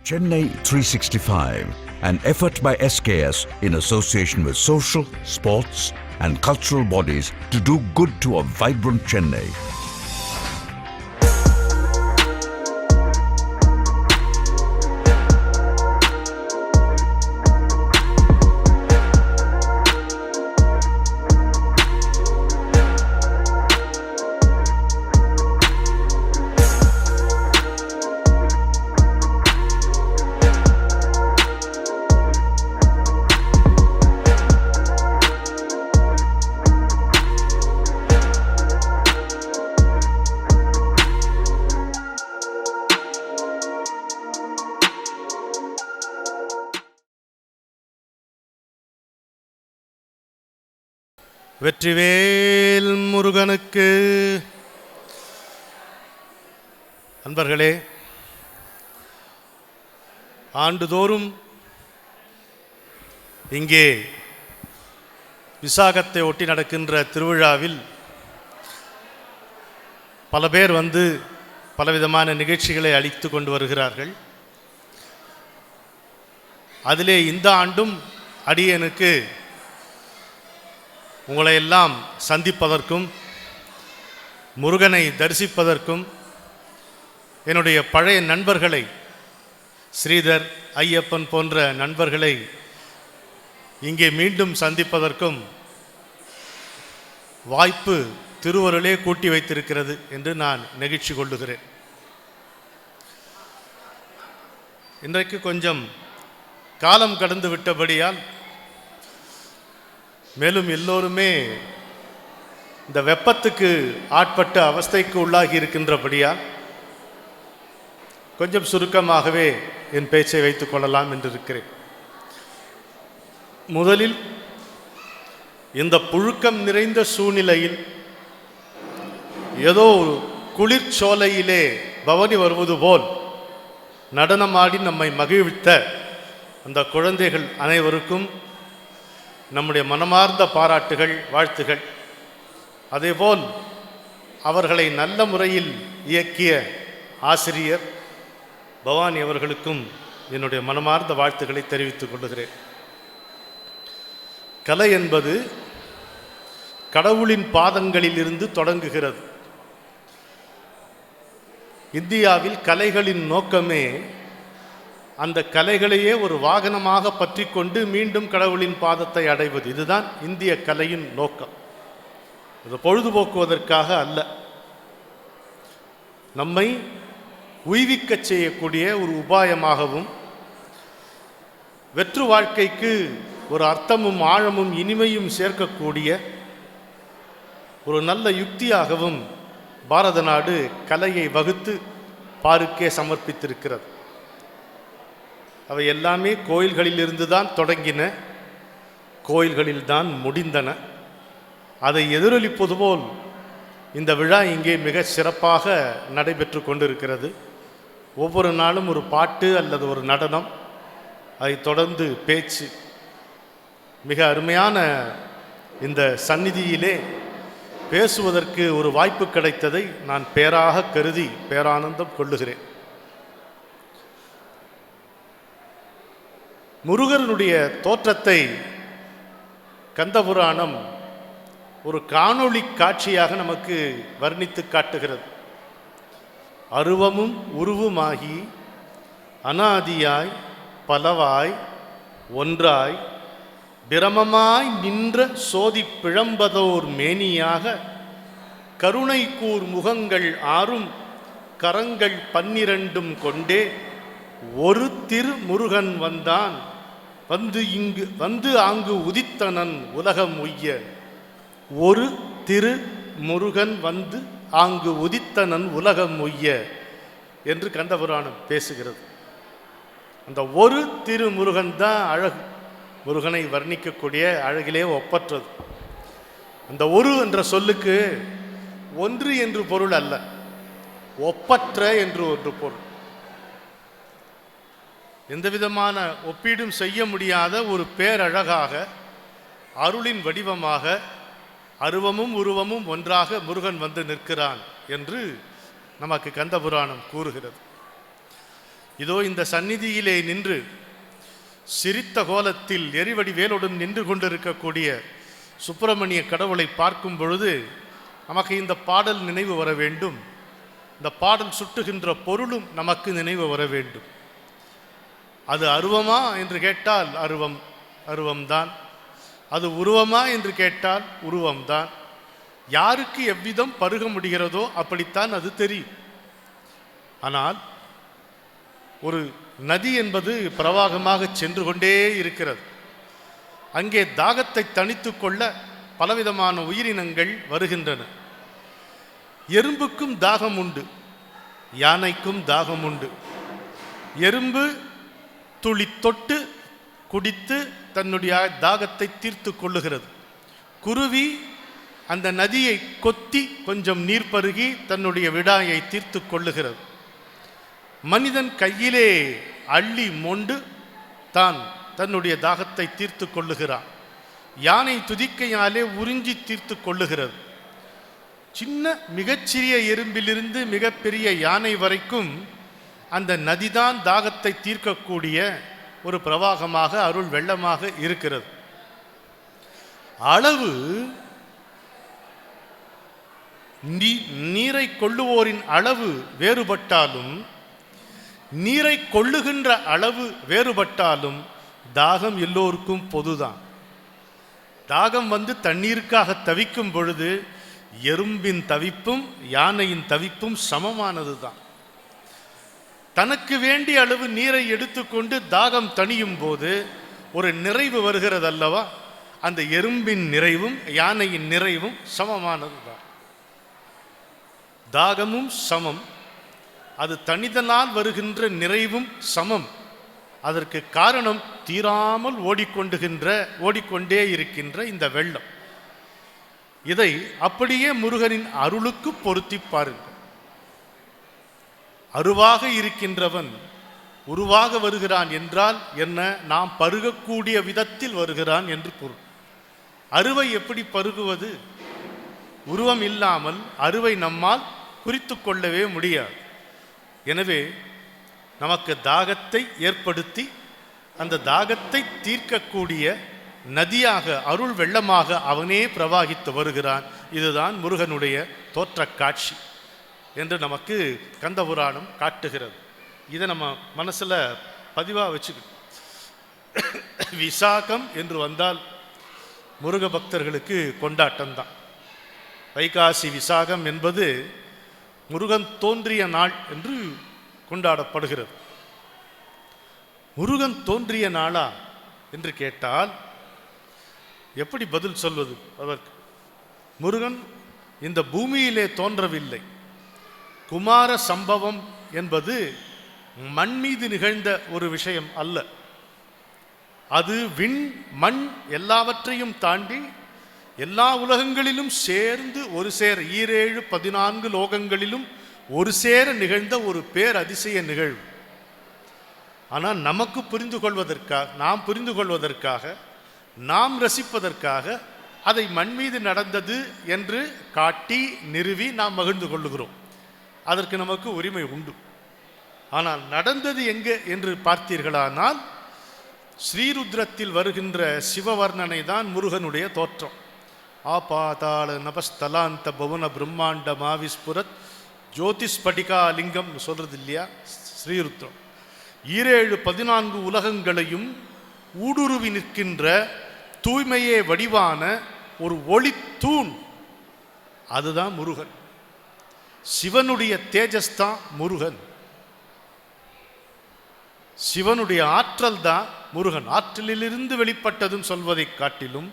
Chennai 365, an effort by SKS in association with social, sports and cultural bodies to do good to a vibrant Chennai. Vetrivel முருகனுக்கு. அன்பர்களே, ஆண்டுதோறும் இங்கே விசாகத்தை ஒட்டி நடக்கின்ற திருவிழாவில் பல பேர் வந்து பலவிதமான நிகழ்ச்சிகளை அளித்து கொண்டு வருகிறார்கள். அதிலே இந்த ஆண்டும் அடியனுக்கு உங்களை எல்லாம் சந்திப்பதற்கும் முருகனை தரிசிப்பதற்கும் என்னுடைய பழைய நண்பர்களை, ஸ்ரீதர், ஐயப்பன் போன்ற நண்பர்களை இங்கே மீண்டும் சந்திப்பதற்கும் வாய்ப்பு திருவருளே கூட்டி வைத்திருக்கிறது என்று நான் நெகிழ்ச்சி கொள்ளுகிறேன். இன்றைக்கு கொஞ்சம் காலம் கடந்து விட்டபடியால், மேலும் எல்லோருமே இந்த வெப்பத்துக்கு ஆட்பட்ட அவஸ்தைக்கு உள்ளாகி இருக்கின்றபடியால் கொஞ்சம் சுருக்கமாகவே என் பேச்சை வைத்துக் கொள்ளலாம் என்று இருக்கிறேன். முதலில், இந்த புழுக்கம் நிறைந்த சூழ்நிலையில் ஏதோ ஒரு குளிர்ச்சோலையிலே பவனி வருவது போல் நடனமாடி நம்மை மகிழ்வித்த அந்த குழந்தைகள் அனைவருக்கும் நம்முடைய மனமார்ந்த பாராட்டுகள், வாழ்த்துகள். அதேபோல் அவர்களை நல்ல முறையில் இயக்கிய ஆசிரியர் பவானி அவர்களுக்கும் என்னுடைய மனமார்ந்த வாழ்த்துக்களை தெரிவித்துக் கொள்கிறேன். கலை என்பது கடவுளின் பாதங்களில் இருந்து தொடங்குகிறது. இந்தியாவில் கலைகளின் நோக்கமே அந்த கலைகளையே ஒரு வாகனமாக பற்றி கொண்டு மீண்டும் கடவுளின் பாதத்தை அடைவது. இதுதான் இந்திய கலையின் நோக்கம். இது பொழுதுபோக்குவதற்காக அல்ல, நம்மை உய்விக்க செய்யக்கூடிய ஒரு உபாயமாகவும், வெற்று வாழ்க்கைக்கு ஒரு அர்த்தமும் ஆழமும் இனிமையும் சேர்க்கக்கூடிய ஒரு நல்ல யுக்தியாகவும் பாரத நாடு கலையை வகுத்து பாருக்கே சமர்ப்பித்திருக்கிறது. அவை எல்லாமே கோயில்களிலிருந்து தான் தொடங்கின, கோயில்களில்தான் முடிந்தன. அதை எதிரொலிப்பது போல் இந்த விழா இங்கே மிக சிறப்பாக நடைபெற்று கொண்டிருக்கிறது. ஒவ்வொரு நாளும் ஒரு பாட்டு அல்லது ஒரு நடனம், அதை தொடர்ந்து பேச்சு. மிக அருமையான இந்த சந்நிதியிலே பேசுவதற்கு ஒரு வாய்ப்பு கிடைத்ததை நான் பேராக கருதி பேரானந்தம் கொள்ளுகிறேன். முருகனுடைய தோற்றத்தை கந்தபுராணம் ஒரு காணொளி காட்சியாக நமக்கு வர்ணித்து காட்டுகிறது. அருவமும் உருவுமாகி அனாதியாய் பலவாய் ஒன்றாய் பிரமமாய் நின்ற சோதி பிழம்பதோர் மேனியாக கருணை கூர் முகங்கள் ஆறும் கரங்கள் 12 கொண்டே ஒரு திரு முருகன் வந்தான் வந்து ஆங்கு உதித்தனன் உலகம் உய்ய. ஒரு திரு முருகன் வந்து ஆங்கு உதித்தனன் உலகம் உய்ய என்று கந்தபுராணம் பேசுகிறது. அந்த ஒரு திரு முருகன் தான் அழகு, முருகனை வர்ணிக்கக்கூடிய அழகிலே ஒப்பற்றது. அந்த ஒரு என்ற சொல்லுக்கு ஒன்று என்று பொருள் அல்ல, ஒப்பற்ற என்று ஒன்று பொருள். எந்த விதமான ஒப்பீடும் செய்ய முடியாத ஒரு பேரழகாக, அருளின் வடிவமாக, அருவமும் உருவமும் ஒன்றாக முருகன் வந்து நிற்கிறான் என்று நமக்கு கந்தபுராணம் கூறுகிறது. இதோ இந்த சந்நிதியிலே நின்று சிரித்த கோலத்தில் எரிவடி வேலுடன் நின்று கொண்டிருக்கக்கூடிய சுப்பிரமணிய கடவுளை பார்க்கும் பொழுது நமக்கு இந்த பாடல் நினைவு வர வேண்டும். இந்த பாடல் சுட்டுகின்ற பொருளும் நமக்கு நினைவு வர வேண்டும். அது அருவமா என்று கேட்டால் அருவம்தான். அது உருவமா என்று கேட்டால் உருவம்தான். யாருக்கு எவ்விதம் பருக முடிகிறதோ அப்படித்தான் அது தெரியும். ஆனால் ஒரு நதி என்பது பிரவாகமாக சென்று கொண்டே இருக்கிறது. அங்கே தாகத்தை தணித்து கொள்ள பலவிதமான உயிரினங்கள் வருகின்றன. எறும்புக்கும் தாகம் உண்டு, யானைக்கும் தாகம் உண்டு. எறும்பு துளி தொட்டு குடித்து தன்னுடைய தாகத்தை தீர்த்து கொள்ளுகிறது. குருவி அந்த நதியை கொத்தி கொஞ்சம் நீர் பருகி தன்னுடைய விடாயை தீர்த்து கொள்ளுகிறது. மனிதன் கையிலே அள்ளி மொண்டு தன்னுடைய தாகத்தை தீர்த்து கொள்ளுகிறான். யானை துதிக்கையாலே உறிஞ்சி தீர்த்து கொள்ளுகிறது. சின்ன மிகச்சிறிய எறும்பிலிருந்து மிகப்பெரிய யானை வரைக்கும் அந்த நதிதான் தாகத்தை தீர்க்கக்கூடிய ஒரு பிரவாகமாக அருள் வெள்ளமாக இருக்கிறது. அளவு நீரை கொள்ளுவோரின் அளவு வேறுபட்டாலும், நீரை கொள்ளுகின்ற அளவு வேறுபட்டாலும் தாகம் எல்லோருக்கும் பொதுதான். தாகம் வந்து தண்ணீருக்காக தவிக்கும் பொழுது எறும்பின் தவிப்பும் யானையின் தவிப்பும் சமமானது தான். தனக்கு வேண்டிய அளவு நீரை எடுத்துக்கொண்டு தாகம் தணியும் போது ஒரு நிறைவு வருகிறது அல்லவா? அந்த எறும்பின் நிறைவும் யானையின் நிறைவும் சமமானது தான். தாகமும் சமம், அது தனிதனால் வருகின்ற நிறைவும் சமம். அதற்கு காரணம் தீராமல் ஓடிக்கொண்டே இருக்கின்ற இந்த வெள்ளம். இதை அப்படியே முருகனின் அருளுக்கு பொருத்தி பாருங்கள். அருவாக இருக்கின்றவன் உருவாக வருகிறான் என்றால் என்ன? நாம் பருகக்கூடிய விதத்தில் வருகிறான் என்று பொருள். அருவை எப்படி பருகுவது? உருவம் இல்லாமல் அருவை நம்மால் குறித்து கொள்ளவே முடியாது. எனவே நமக்கு தாகத்தை ஏற்படுத்தி அந்த தாகத்தை தீர்க்கக்கூடிய நதியாக அருள் வெள்ளமாக அவனே பிரவாகித்து வருகிறான். இதுதான் முருகனுடைய தோற்ற காட்சி என்று நமக்கு கந்த புராணம் காட்டுகிறது. இதை நம்ம மனசில் பதிவாக வச்சுக்கணும். விசாகம் என்று வந்தால் முருக பக்தர்களுக்கு கொண்டாட்டம்தான். வைகாசி விசாகம் என்பது முருகன் தோன்றிய நாள் என்று கொண்டாடப்படுகிறது. முருகன் தோன்றிய நாளா என்று கேட்டால் எப்படி பதில் சொல்வது அதற்கு? முருகன் இந்த பூமியிலே தோன்றவில்லை. குமார சம்பவம் என்பது மண் மீது நிகழ்ந்த ஒரு விஷயம் அல்ல. அது விண் மண் எல்லாவற்றையும் தாண்டி எல்லா உலகங்களிலும் சேர்ந்து ஒரு சேர 14 லோகங்களிலும் ஒரு சேர நிகழ்ந்த ஒரு பேர் அதிசய நிகழ்வு. ஆனால் நமக்கு நாம் புரிந்து கொள்வதற்காக நாம் ரசிப்பதற்காக அதை மண் மீது நடந்தது என்று காட்டி நிறுவி நாம் மகிழ்ந்து கொள்ளுகிறோம். அதற்கு நமக்கு உரிமை உண்டு. ஆனால் நடந்தது எங்கே என்று பார்த்தீர்களானால் ஸ்ரீருத்ரத்தில் வருகின்ற சிவவர்ணனை தான் முருகனுடைய தோற்றம். ஆபாதாள நபஸ்தலாந்த பவன பிரம்மாண்ட மாவிஸ்புரத் ஜோதிஸ்படிகா லிங்கம் சொல்றது இல்லையா? ஸ்ரீருத்ரம் 14 உலகங்களையும் ஊடுருவி நிற்கின்ற தூய்மையே வடிவான ஒரு ஒளி தூண். அதுதான் முருகன். சிவனுடைய தேஜஸ் தான் முருகன். சிவனுடைய ஆற்றல் தான் முருகன். ஆற்றலிலிருந்து வெளிப்பட்டதுன்னு சொல்வதை காட்டிலும்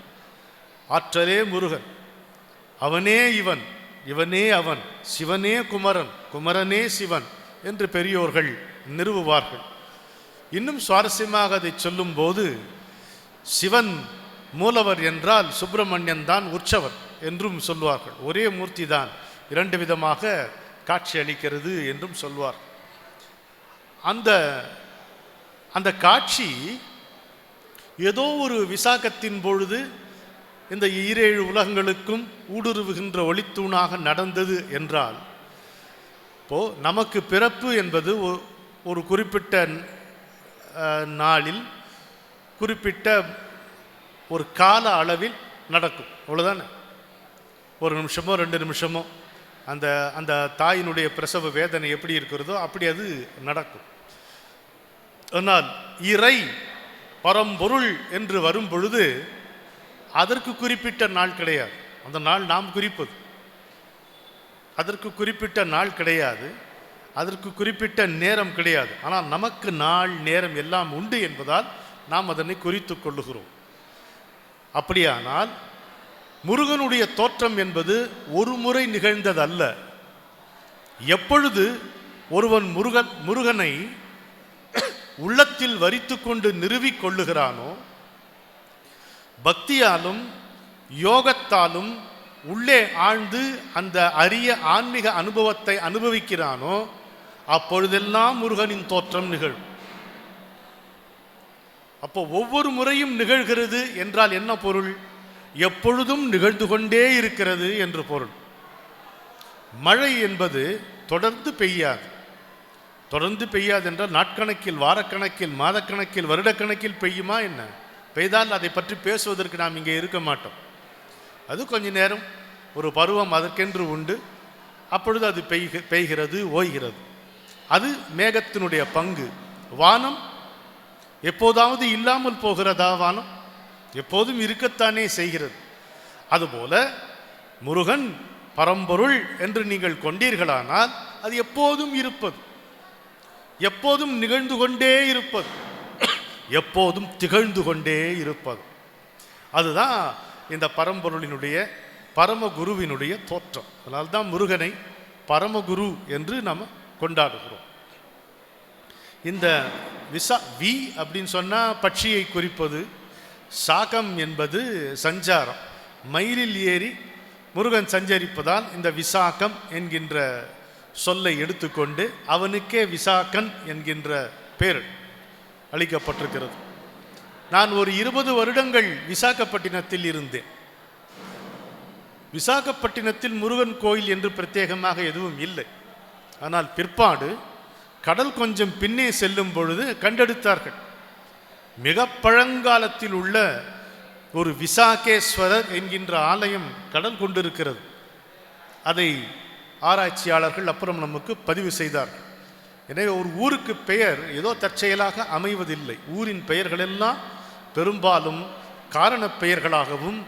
ஆற்றலே முருகன். அவனே இவன், இவனே அவன், சிவனே குமரன், குமரனே சிவன் என்று பெரியோர்கள் நிறுவுவார்கள். இன்னும் சுவாரஸ்யமாக அதை சொல்லும்போது சிவன் மூலவர் என்றால் சுப்பிரமணியன் தான் உற்சவர் என்றும் சொல்வார்கள். ஒரே மூர்த்தி தான் 2 விதமாக காட்சி அளிக்கிறது என்றும் சொல்வார். அந்த காட்சி ஏதோ ஒரு விசாகத்தின் பொழுது இந்த 7 உலகங்களுக்கும் ஊடுருவுகின்ற ஒளித்தூணாக நடந்தது என்றால், இப்போ நமக்கு பிறப்பு என்பது ஒரு குறிப்பிட்ட நாளில் குறிப்பிட்ட ஒரு கால அளவில் நடக்கும், அவ்வளோதானே. ஒரு நிமிஷமோ 2 நிமிஷமோ அந்த அந்த தாயினுடைய பிரசவ வேதனை எப்படி இருக்கிறதோ அப்படி அது நடக்கும். ஆனால் இறை பரம்பொருள் என்று வரும் பொழுது அதற்கு குறிப்பிட்ட நாள் கிடையாது. அந்த நாள் நாம் குறிப்பது, அதற்கு குறிப்பிட்ட நாள் கிடையாது, அதற்கு குறிப்பிட்ட நேரம் கிடையாது. ஆனால் நமக்கு நாள் நேரம் எல்லாம் உண்டு என்பதால் நாம் அதனை குறித்து கொள்ளுகிறோம். அப்படியானால் முருகனுடைய தோற்றம் என்பது ஒரு முறை நிகழ்ந்ததல்ல. எப்பொழுது ஒருவன் முருகனை உள்ளத்தில் வரித்து கொண்டு நிறுவிக் கொள்ளுகிறானோ, பக்தியாலும் யோகத்தாலும் உள்ளே ஆழ்ந்து அந்த அரிய ஆன்மீக அனுபவத்தை அனுபவிக்கிறானோ, அப்பொழுதெல்லாம் முருகனின் தோற்றம் நிகழும். அப்போ ஒவ்வொரு முறையும் நிகழ்கிறது என்றால் என்ன பொருள்? எப்பொழுதும் நிகழ்ந்து கொண்டே இருக்கிறது என்று பொருள். மழை என்பது தொடர்ந்து பெய்யாது. தொடர்ந்து பெய்யாது என்றால் நாட்கணக்கில், வாரக்கணக்கில், மாதக்கணக்கில், வருடக்கணக்கில் பெய்யுமா என்ன? பெய்தால் அதை பற்றி பேசுவதற்கு நாம் இங்கே இருக்க மாட்டோம். அது கொஞ்ச நேரம், ஒரு பருவம் அதற்கென்று உண்டு. அப்பொழுது அது பெய்கிறது, ஓய்கிறது. அது மேகத்தினுடைய பங்கு. வானம் எப்போதாவது இல்லாமல் போகிறதா? வானம் எப்போதும் இருக்கத்தானே செய்கிறது. அதுபோல முருகன் பரம்பொருள் என்று நீங்கள் கொண்டீர்களானால் அது எப்போதும் இருப்பது, எப்போதும் நிகழ்ந்து கொண்டே இருப்பது, எப்போதும் திகழ்ந்து கொண்டே இருப்பது. அதுதான் இந்த பரம்பொருளினுடைய பரமகுருவினுடைய தோற்றம். அதனால்தான் முருகனை பரமகுரு என்று நாம் கொண்டாடுகிறோம். இந்த வி அப்படின்னு சொன்னால் பட்சியை குறிப்பது, சாகம் என்பது சஞ்சாரம். மயிலில் ஏறி முருகன் சஞ்சரிப்பதால் இந்த விசாகம் என்கின்ற சொல்லை எடுத்துக்கொண்டு அவனுக்கே விசாகன் என்கின்ற பேர் அளிக்கப்பட்டிருக்கிறது. நான் ஒரு 20 வருடங்கள் விசாகப்பட்டினத்தில் இருந்தேன். விசாகப்பட்டினத்தில் முருகன் கோயில் என்று பிரத்யேகமாக எதுவும் இல்லை. ஆனால் பிற்பாடு கடல் கொஞ்சம் பின்னே செல்லும் பொழுது கண்டெடுத்தார்கள். மிக பழங்காலத்தில் உள்ள ஒரு விசாகேஸ்வரர் என்கின்ற ஆலயம் கடல் கொண்டிருக்கிறது. அதை ஆராய்ச்சியாளர்கள் அப்புறம் நமக்கு பதிவு செய்தார்கள். எனவே ஒரு ஊருக்கு பெயர் ஏதோ தற்செயலாக அமைவதில்லை. ஊரின் பெயர்களெல்லாம் பெரும்பாலும் காரண பெயர்களாகவும்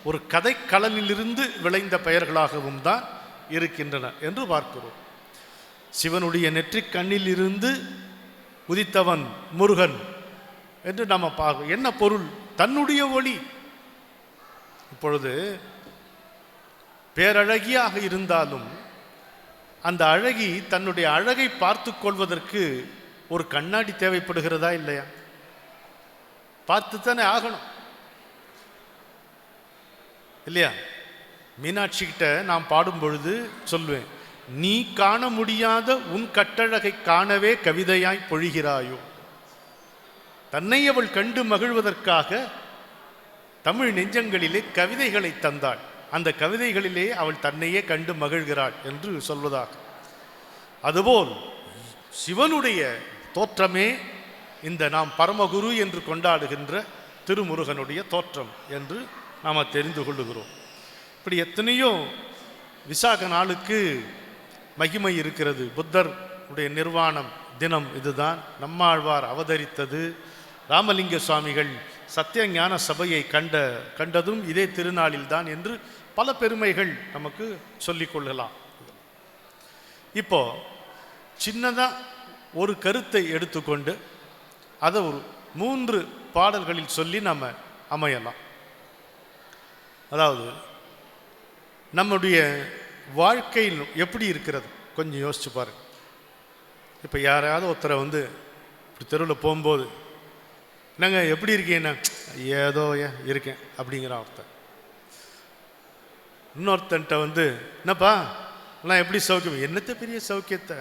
ஒரு கதைக்களனிலிருந்து விளைந்த பெயர்களாகவும் தான் இருக்கின்றன என்று பார்க்கிறோம். சிவனுடைய நெற்றிக் கண்ணில் இருந்து உதித்தவன் முருகன் என்று நம்ம பார்க்க. என்ன பொருள்? தன்னுடைய ஒளி. இப்பொழுது பேரழகியாக இருந்தாலும் அந்த அழகி தன்னுடைய அழகை பார்த்து கொள்வதற்கு ஒரு கண்ணாடி தேவைப்படுகிறதா இல்லையா? பார்த்துத்தானே ஆகணும் இல்லையா? மீனாட்சி கிட்ட நான் பாடும் பொழுது சொல்வேன், நீ காண முடியாத உன் கட்டழகை காணவே கவிதையாய் பொழிகிறாயோ. தன்னை அவள் கண்டு மகிழ்வதற்காக தமிழ் நெஞ்சங்களிலே கவிதைகளை தந்தாள். அந்த கவிதைகளிலே அவள் தன்னையே கண்டு மகிழ்கிறாள் என்று சொல்வதாக. அதுபோல் சிவனுடைய தோற்றமே இந்த நாம் பரமகுரு என்று கொண்டாடுகின்ற திருமுருகனுடைய தோற்றம் என்று நாம் தெரிந்து கொள்ளுகிறோம். இப்படி எத்தனையோ விசாக நாளுக்கு மகிமை இருக்கிறது. புத்தர் உடைய நிர்வாணம் தினம் இதுதான். நம்மாழ்வார் அவதரித்தது, ராமலிங்க சுவாமிகள் சத்திய ஞான சபையை கண்டதும் இதே திருநாளில்தான் என்று பல பெருமைகள் நமக்கு சொல்லிக்கொள்ளலாம். இப்போ சின்னதாக ஒரு கருத்தை எடுத்துக்கொண்டு அதை ஒரு 3 பாடல்களில் சொல்லி நம்ம அமையலாம். அதாவது நம்முடைய வாழ்க்கையில் எப்படி இருக்கிறது கொஞ்சம் யோசிச்சு பாருங்க. இப்போ யாராவது ஒருத்தரை வந்து இப்படி தெருவில் போகும்போது, என்னங்க எப்படி இருக்கீங்க? ஏதோ இருக்கேன் அப்படிங்கிற ஒருத்தர். இன்னொருத்தன்ட்ட வந்து, என்னப்பா எல்லாம் எப்படி சௌக்கியம்? என்னத்த பெரிய சௌக்கியத்தை,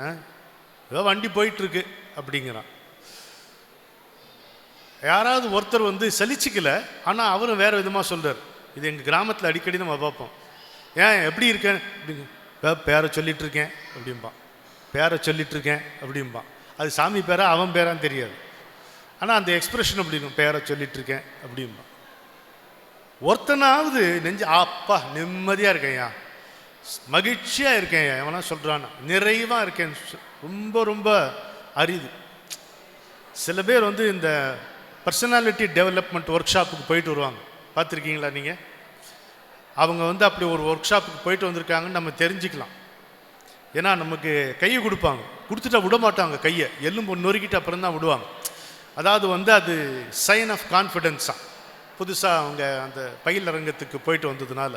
ஏதோ வண்டி போயிட்டுருக்கு அப்படிங்கிறான். யாராவது ஒருத்தர் வந்து சலிச்சிக்கல, ஆனால் அவரும் வேறு விதமாக சொல்கிறார். இது எங்கள் கிராமத்தில் அடிக்கடி நம்ம பார்ப்போம். ஏன் எப்படி இருக்கேன் அப்படிங்க, பேரை சொல்லிகிட்டு இருக்கேன் அப்படிம்பான், பேரை சொல்லிகிட்டு இருக்கேன் அப்படிம்பான். அது சாமி பேரா அவன் பேரான்னு தெரியாது. ஆனால் அந்த எக்ஸ்பிரஷன் அப்படி இருக்கும், பேரை சொல்லிட்டு இருக்கேன் அப்படின்பா. ஒருத்தனாவது நெஞ்சு அப்பா நிம்மதியாக இருக்கேன்யா, மகிழ்ச்சியாக இருக்கேன் எவனா சொல்கிறான்னா, நிறைவாக இருக்கேன், ரொம்ப ரொம்ப அரிது. சில பேர் வந்து இந்த பர்சனாலிட்டி டெவலப்மெண்ட் ஒர்க் ஷாப்புக்கு போயிட்டு வருவாங்க, பார்த்துருக்கீங்களா நீங்கள்? அவங்க வந்து அப்படி ஒரு ஒர்க் ஷாப்புக்கு போயிட்டு வந்திருக்காங்கன்னு நம்ம தெரிஞ்சுக்கலாம். ஏன்னா நமக்கு கையை கொடுப்பாங்க, கொடுத்துட்டா விட மாட்டாங்க, கையை எலும்பு நொறுக்கிட்டு அப்புறம் தான் விடுவாங்க. அதாவது வந்து அது சைன் ஆஃப் கான்ஃபிடென்ஸாக புதுசாக அவங்க அந்த பயிலரங்கத்துக்கு போயிட்டு வந்ததுனால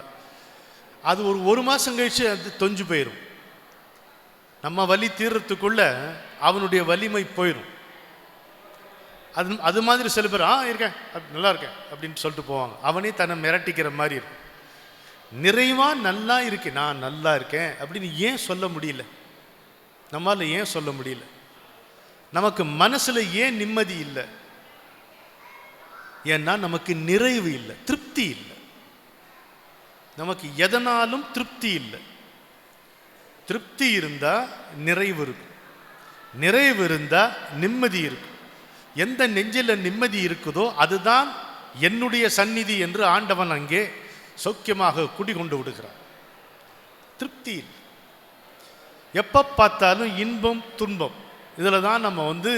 அது ஒரு மாதம் கழிச்சு அது தொஞ்சு போயிடும். நம்ம வலி தீர்றதுக்குள்ள அவனுடைய வலிமை போயிடும். அது மாதிரி சில பேர் இருக்கேன் நல்லா இருக்கேன் அப்படின்னு சொல்லிட்டு போவாங்க. அவனே தன்னை மிரட்டிக்கிற மாதிரி இருக்கும். நிறைவா நல்லா இருக்கேன், நான் நல்லா இருக்கேன் அப்படின்னு ஏன் சொல்ல முடியல? நம்மால ஏன் சொல்ல முடியல? நமக்கு மனசுல ஏன் நிம்மதி இல்லை? ஏன்னா நமக்கு நிறைவு இல்லை, திருப்தி இல்லை. நமக்கு எதனாலும் திருப்தி இல்லை. திருப்தி இருந்தா நிறைவு இருக்கும், நிறைவு இருந்தா நிம்மதி இருக்கும். எந்த நெஞ்சில நிம்மதி இருக்குதோ அதுதான் என்னுடைய சந்நிதி என்று ஆண்டவன் அங்கே சௌக்கியமாக குடிகொண்டு விடுகிறார். திருப்தி இல்லை. எப்ப பார்த்தாலும் இன்பம் துன்பம், இதுல தான் நம்ம வந்து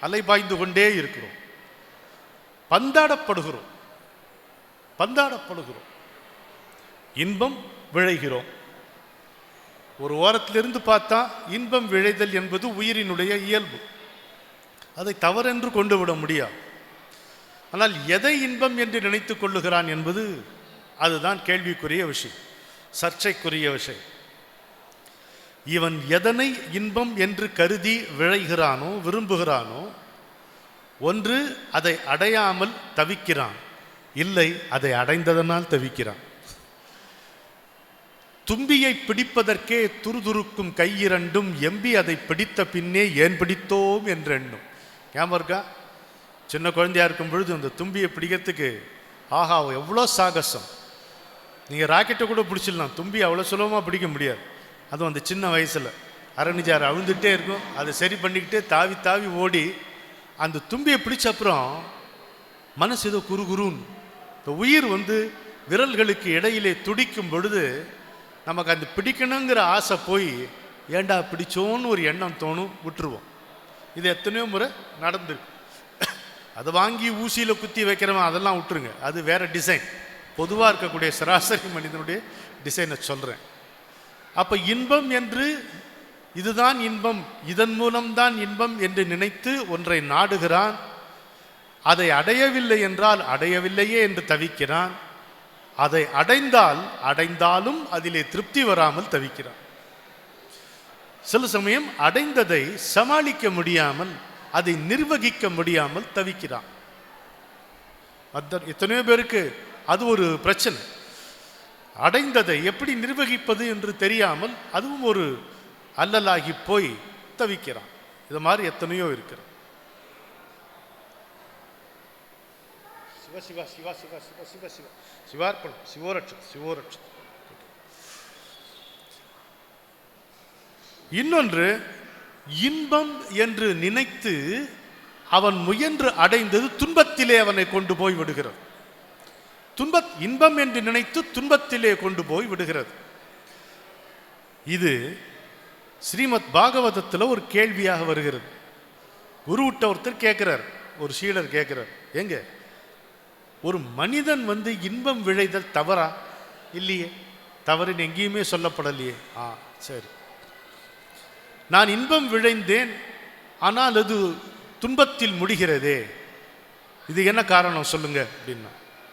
அலைபாய்ந்து கொண்டே இருக்கிறோம். பந்தாடப்படுகிறோம், பந்தாடப்படுகிறோம், இன்பம் விளைகிறோம். ஒரு ஓரத்திலிருந்து பார்த்தா இன்பம் விளைதல் என்பது உயிரினுடைய இயல்பு, அதை தவறென்று கொண்டு விட முடியாது. ஆனால் எதை இன்பம் என்று நினைத்துக் கொள்ளுகிறான் என்பது அதுதான் கேள்விக்குரிய விஷயம், சர்ச்சைக்குரிய விஷயம். இவன் எதனை இன்பம் என்று கருதி விளைகிறானோ விரும்புகிறானோ, ஒன்று அதை அடையாமல் தவிக்கிறான், இல்லை அதை அடைந்ததனால் தவிக்கிறான். தும்பியை பிடிப்பதற்கே துருதுருக்கும் கையிரண்டும் எம்பி அதை பிடித்த பின்னே ஏன் பிடித்தோம் என்று எண்ணும். ஞாபகம் இருக்கா? சின்ன குழந்தையா இருக்கும் பொழுது அந்த தும்பியை பிடிக்கிறதுக்கு ஆஹா எவ்வளோ சாகசம். நீங்கள் ராக்கெட்டை கூட பிடிச்சிடலாம், தும்பி அவ்வளோ சுலபமாக பிடிக்க முடியாது. அதுவும் அந்த சின்ன வயசில் அரணிஜார் அழுந்துகிட்டே இருக்கும், அதை சரி பண்ணிக்கிட்டே தாவி தாவி ஓடி அந்த தும்பியை பிடிச்ச அப்புறம் மனசு ஏதோ குறுகுருன்னு, இந்த உயிர் வந்து விரல்களுக்கு இடையிலே துடிக்கும் பொழுது நமக்கு அந்த பிடிக்கணுங்கிற ஆசை போய் ஏண்டா பிடிச்சோன்னு ஒரு எண்ணம் தோணும், விட்டுருவோம். இது எத்தனையோ முறை நடந்திருக்கு. அதை வாங்கி ஊசியில் குத்தி வைக்கிறவன் அதெல்லாம் விட்டுருங்க, அது வேற டிசைன். பொதுவாக இருக்கக்கூடிய சராசரி மனிதனுடைய டிசைனை சொல்கிறேன். அப்போ இன்பம் என்று இதுதான் இன்பம், இதன் மூலம்தான் இன்பம் என்று நினைத்து ஒன்றை நாடுகிறான். அதை அடையவில்லை என்றால் அடையவில்லையே என்று தவிக்கிறான். அதை அடைந்தாலும் அதிலே திருப்தி வராமல் தவிக்கிறான். சில சமயம் அடைந்ததை சமாளிக்க முடியாமல், அதை நிர்வகிக்க முடியாமல் தவிக்கிறான். எத்தனையோ பேருக்கு அது ஒரு பிரச்சனை. அடைந்ததை எப்படி நிர்வகிப்பது என்று தெரியாமல் அதுவும் ஒரு அல்லலாகி போய் தவிக்கிறான். இது மாதிரி எத்தனையோ இருக்கிறது. சிவ சிவா சிவா சிவா சிவா சிவா சிவா சிவார்ப்பணம், சிவோரட்சம் சிவோரட்சம். இன்னொன்று, இன்பம் என்று நினைத்து அவன் முயன்று அடைந்தது துன்பத்திலே அவனை கொண்டு போய் விடுகிறது. இன்பம் என்று நினைத்து துன்பத்திலே கொண்டு போய் விடுகிறது. இது ஸ்ரீமத் பாகவதத்தில் ஒரு கேள்வியாக வருகிறது. குருவிட்ட ஒருத்தர் கேட்கிறார், ஒரு சீடர் கேட்கிறார், எங்க ஒரு மனிதன் வந்து இன்பம் விளைதல் தவறா? இல்லையே, தவறுன்னு எங்கேயுமே சொல்லப்படலையே. சரி, நான் இன்பம் விளைந்தேன், ஆனால் அது துன்பத்தில் முடிகிறதே, இது என்ன காரணம் சொல்லுங்க அப்படின்னா,